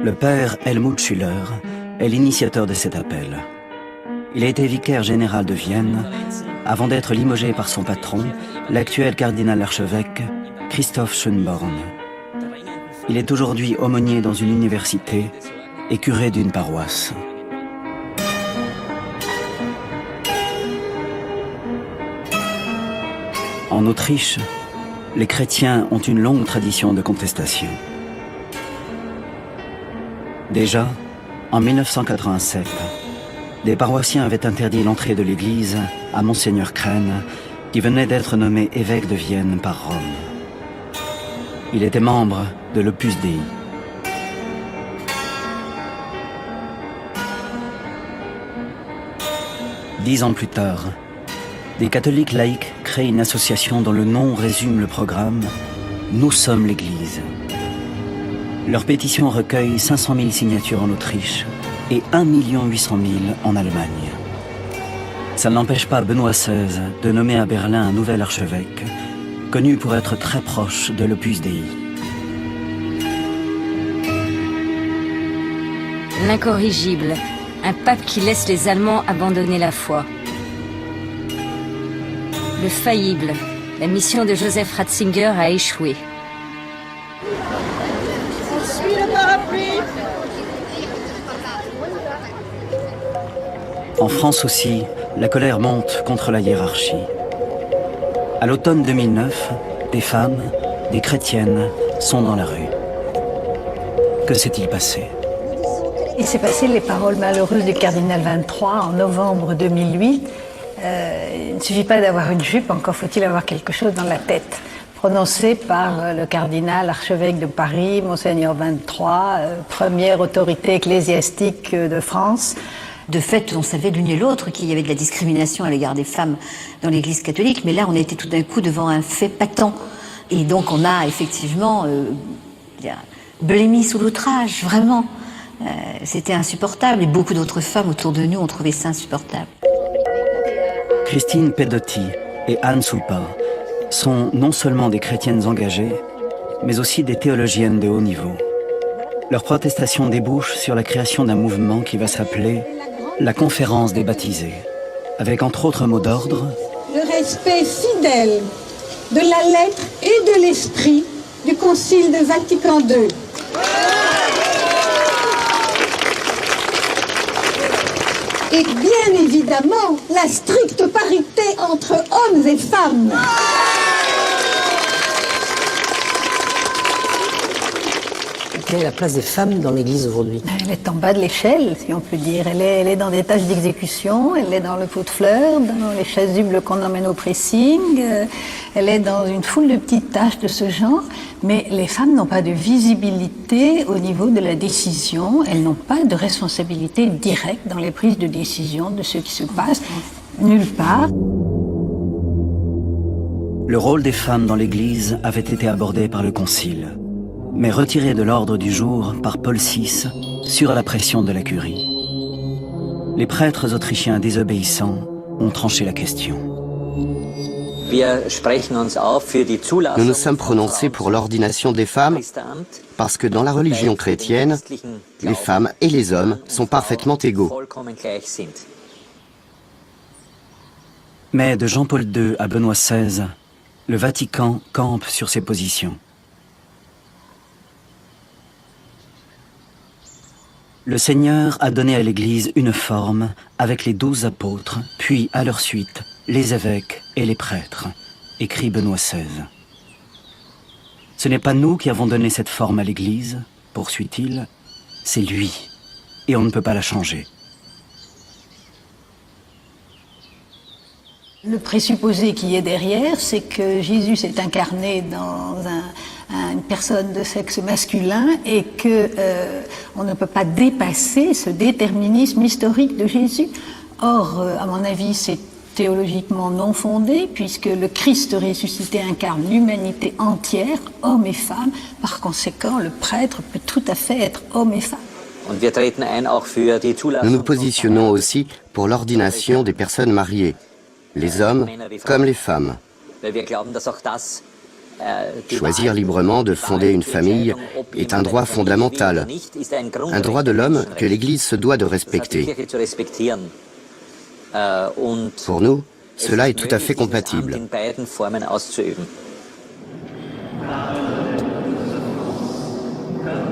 Le père Helmut Schüller est l'initiateur de cet appel. Il a été vicaire général de Vienne avant d'être limogé par son patron, l'actuel cardinal archevêque Christoph Schönborn. Il est aujourd'hui aumônier dans une université et curé d'une paroisse. En Autriche, les chrétiens ont une longue tradition de contestation. Déjà, en 1987, des paroissiens avaient interdit l'entrée de l'église à Monseigneur Kren, qui venait d'être nommé évêque de Vienne par Rome. Il était membre de l'Opus Dei. Dix ans plus tard, des catholiques laïcs créent une association dont le nom résume le programme « Nous sommes l'Église ». Leur pétition recueille 500 000 signatures en Autriche et 1 800 000 en Allemagne. Ça n'empêche pas Benoît XVI de nommer à Berlin un nouvel archevêque, connu pour être très proche de l'Opus Dei. L'incorrigible, un pape qui laisse les Allemands abandonner la foi. Le faillible, la mission de Joseph Ratzinger a échoué. En France aussi, la colère monte contre la hiérarchie. À l'automne 2009, des femmes, des chrétiennes, sont dans la rue. Que s'est-il passé ? Il s'est passé les paroles malheureuses du cardinal 23 en novembre 2008. Il ne suffit pas d'avoir une jupe, encore faut-il avoir quelque chose dans la tête. Prononcé par le cardinal archevêque de Paris, Monseigneur 23, première autorité ecclésiastique de France. De fait, on savait l'une et l'autre qu'il y avait de la discrimination à l'égard des femmes dans l'Église catholique, mais là, on était tout d'un coup devant un fait patent. Et donc, on a effectivement blémi sous l'outrage, vraiment. C'était insupportable, et beaucoup d'autres femmes autour de nous ont trouvé ça insupportable. Christine Pedotti et Anne Soupa sont non seulement des chrétiennes engagées, mais aussi des théologiennes de haut niveau. Leur protestation débouche sur la création d'un mouvement qui va s'appeler la Conférence des baptisés, avec entre autres mots d'ordre le respect fidèle de la lettre et de l'esprit du Concile de Vatican II. Et bien évidemment, la stricte parité entre hommes et femmes. Quelle est la place des femmes dans l'Église aujourd'hui? Elle est en bas de l'échelle, si on peut dire. Elle est dans des tâches d'exécution, elle est dans le pot de fleurs, dans les chasubles qu'on emmène au pressing, elle est dans une foule de petites tâches de ce genre. Mais les femmes n'ont pas de visibilité au niveau de la décision, elles n'ont pas de responsabilité directe dans les prises de décision de ce qui se passe nulle part. Le rôle des femmes dans l'Église avait été abordé par le Concile, mais retiré de l'ordre du jour par Paul VI sur la pression de la Curie. Les prêtres autrichiens désobéissants ont tranché la question. Nous nous sommes prononcés pour l'ordination des femmes parce que dans la religion chrétienne, les femmes et les hommes sont parfaitement égaux. Mais de Jean-Paul II à Benoît XVI, le Vatican campe sur ses positions. Le Seigneur a donné à l'Église une forme avec les 12 apôtres, puis à leur suite, les évêques et les prêtres, écrit Benoît XVI. Ce n'est pas nous qui avons donné cette forme à l'Église, poursuit-il, c'est lui, et on ne peut pas la changer. Le présupposé qui est derrière, c'est que Jésus s'est incarné dans une personne de sexe masculin et que on ne peut pas dépasser ce déterminisme historique de Jésus. Or, à mon avis, c'est théologiquement non fondé, puisque le Christ ressuscité incarne l'humanité entière, hommes et femmes. Par conséquent, le prêtre peut tout à fait être homme et femme. Nous nous positionnons aussi pour l'ordination des personnes mariées, les hommes comme les femmes. Choisir librement de fonder une famille est un droit fondamental, un droit de l'homme que l'Église se doit de respecter. Pour nous, cela est tout à fait compatible.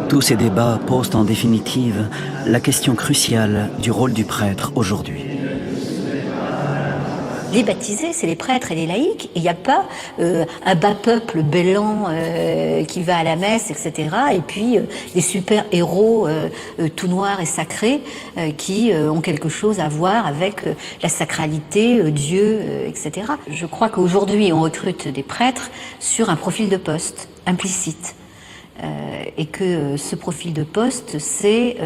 Tous ces débats posent en définitive la question cruciale du rôle du prêtre aujourd'hui. Les baptisés, c'est les prêtres et les laïcs. Il n'y a pas un bas peuple bélan qui va à la messe, etc. Et puis des super héros tout noirs et sacrés qui ont quelque chose à voir avec la sacralité, Dieu, etc. Je crois qu'aujourd'hui, on recrute des prêtres sur un profil de poste implicite. Et que ce profil de poste, c'est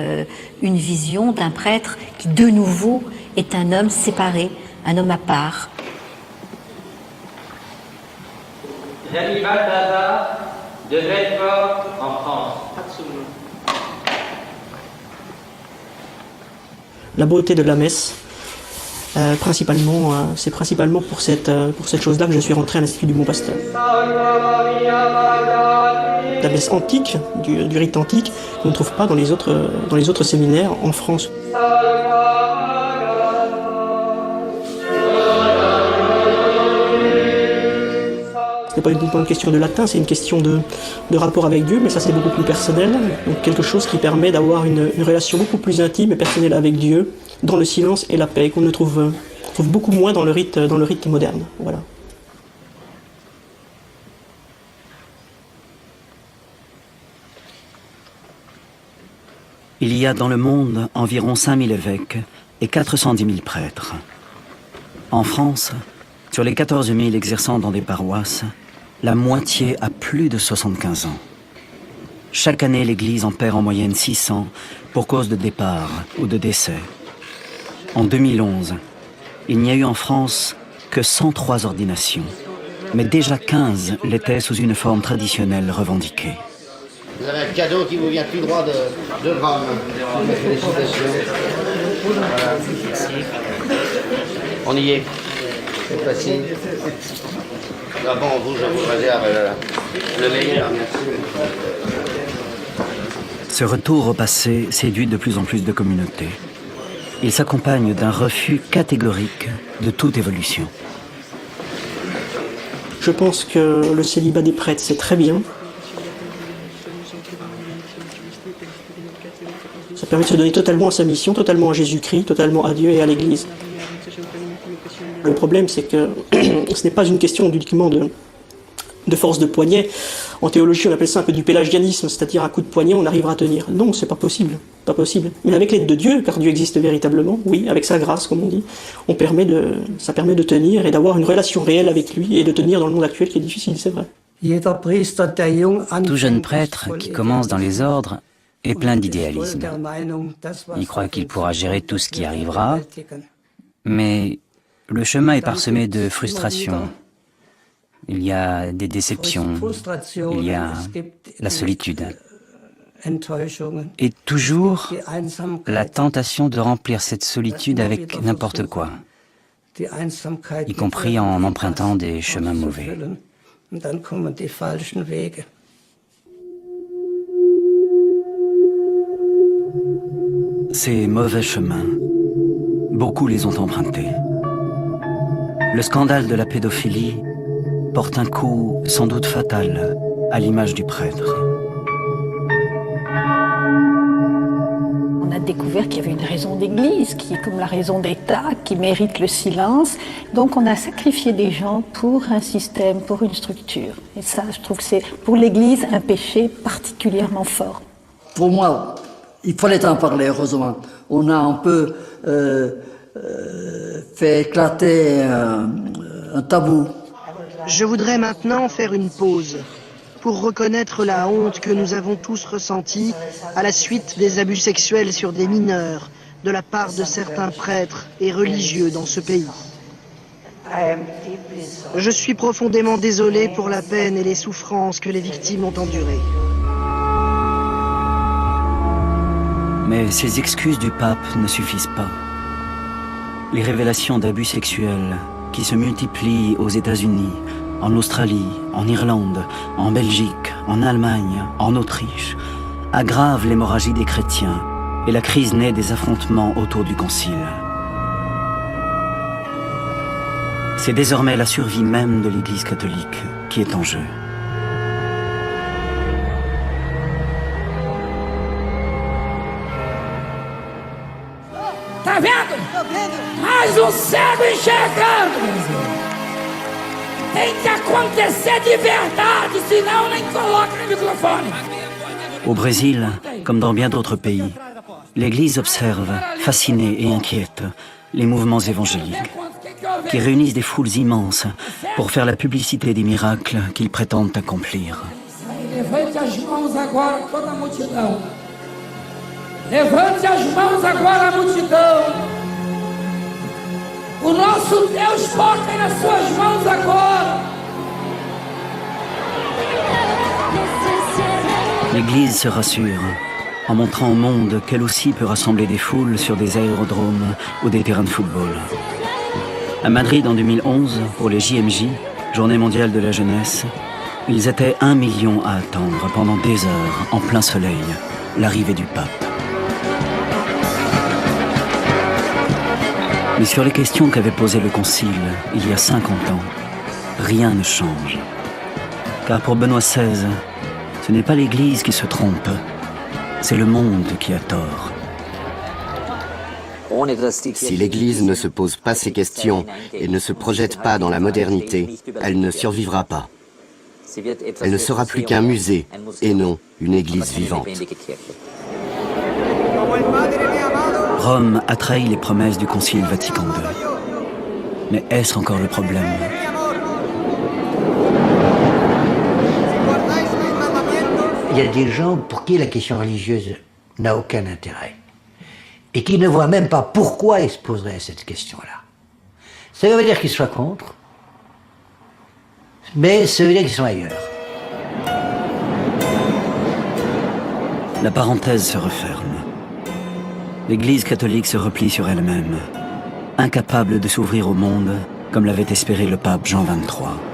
une vision d'un prêtre qui, de nouveau, est un homme séparé, un homme à part. Rémi Balthazar de Belfort en France. La beauté de la messe, c'est principalement pour cette chose-là que je suis rentré à l'Institut du Bon Pasteur. La messe antique, du rite antique, qu'on ne trouve pas dans les autres séminaires en France. Ce n'est pas uniquement une question de latin, c'est une question de rapport avec Dieu, mais ça c'est beaucoup plus personnel. Donc quelque chose qui permet d'avoir une relation beaucoup plus intime et personnelle avec Dieu, dans le silence et la paix, qu'on ne trouve beaucoup moins dans le rite moderne. Voilà. Il y a dans le monde environ 5000 évêques et 410 000 prêtres. En France, sur les 14 000 exerçant dans des paroisses, la moitié a plus de 75 ans. Chaque année, l'Église en perd en moyenne 600 pour cause de départ ou de décès. En 2011, il n'y a eu en France que 103 ordinations, mais déjà 15 l'étaient sous une forme traditionnelle revendiquée. Vous avez un cadeau qui vous vient tout droit de Rome. Félicitations. Voilà. On y est. C'est facile. Ah bon, je vous réserve le meilleur, merci. Ce retour au passé séduit de plus en plus de communautés. Il s'accompagne d'un refus catégorique de toute évolution. Je pense que le célibat des prêtres, c'est très bien. Ça permet de se donner totalement à sa mission, totalement à Jésus-Christ, totalement à Dieu et à l'Église. Le problème, c'est que ce n'est pas une question uniquement de force de poignet. En théologie, on appelle ça un peu du pélagianisme, c'est-à-dire à coup de poignet, on arrivera à tenir. Non, c'est pas possible, pas possible. Mais avec l'aide de Dieu, car Dieu existe véritablement, oui, avec sa grâce, comme on dit, ça permet de tenir et d'avoir une relation réelle avec lui et de tenir dans le monde actuel qui est difficile, c'est vrai. Tout jeune prêtre qui commence dans les ordres est plein d'idéalisme. Il croit qu'il pourra gérer tout ce qui arrivera, mais le chemin est parsemé de frustrations. Il y a des déceptions, il y a la solitude. Et toujours la tentation de remplir cette solitude avec n'importe quoi, y compris en empruntant des chemins mauvais. Ces mauvais chemins, beaucoup les ont empruntés. Le scandale de la pédophilie porte un coup sans doute fatal à l'image du prêtre. On a découvert qu'il y avait une raison d'Église, qui est comme la raison d'État, qui mérite le silence. Donc on a sacrifié des gens pour un système, pour une structure. Et ça, je trouve que c'est pour l'Église un péché particulièrement fort. Pour moi, il fallait en parler, heureusement. On a un peu fait éclater un tabou. Je voudrais maintenant faire une pause pour reconnaître la honte que nous avons tous ressentie à la suite des abus sexuels sur des mineurs de la part de certains prêtres et religieux dans ce pays. Je suis profondément désolé pour la peine et les souffrances que les victimes ont endurées. Mais ces excuses du pape ne suffisent pas. Les révélations d'abus sexuels qui se multiplient aux États-Unis, en Australie, en Irlande, en Belgique, en Allemagne, en Autriche, aggravent l'hémorragie des chrétiens et la crise naît des affrontements autour du concile. C'est désormais la survie même de l'Église catholique qui est en jeu. Tá vendo? Mais cego enxergando. Tem que acontecer de verdade, senão nem coloca no microfone. Au Brésil, comme dans bien d'autres pays, l'Église observe, fascinée et inquiète, les mouvements évangéliques, qui réunissent des foules immenses pour faire la publicité des miracles qu'ils prétendent accomplir. Levante as mãos agora, toda a multidão. Levante as mãos agora, a multidão. O nosso Deus toca nas suas mãos agora. L'Église se rassure en montrant au monde qu'elle aussi peut rassembler des foules sur des aérodromes ou des terrains de football. À Madrid en 2011, pour les JMJ, Journée mondiale de la jeunesse, ils étaient 1 million à attendre pendant des heures, en plein soleil, l'arrivée du pape. Mais sur les questions qu'avait posées le Concile il y a 50 ans, rien ne change. Car pour Benoît XVI, ce n'est pas l'Église qui se trompe, c'est le monde qui a tort. Si l'Église ne se pose pas ces questions et ne se projette pas dans la modernité, elle ne survivra pas. Elle ne sera plus qu'un musée et non une Église vivante. Rome a trahi les promesses du Concile Vatican II. Mais est-ce encore le problème ? Il y a des gens pour qui la question religieuse n'a aucun intérêt. et qui ne voient même pas pourquoi ils se poseraient cette question-là. Ça veut dire qu'ils soient contre, mais ça veut dire qu'ils sont ailleurs. La parenthèse se referme. L'Église catholique se replie sur elle-même, incapable de s'ouvrir au monde comme l'avait espéré le pape Jean XXIII.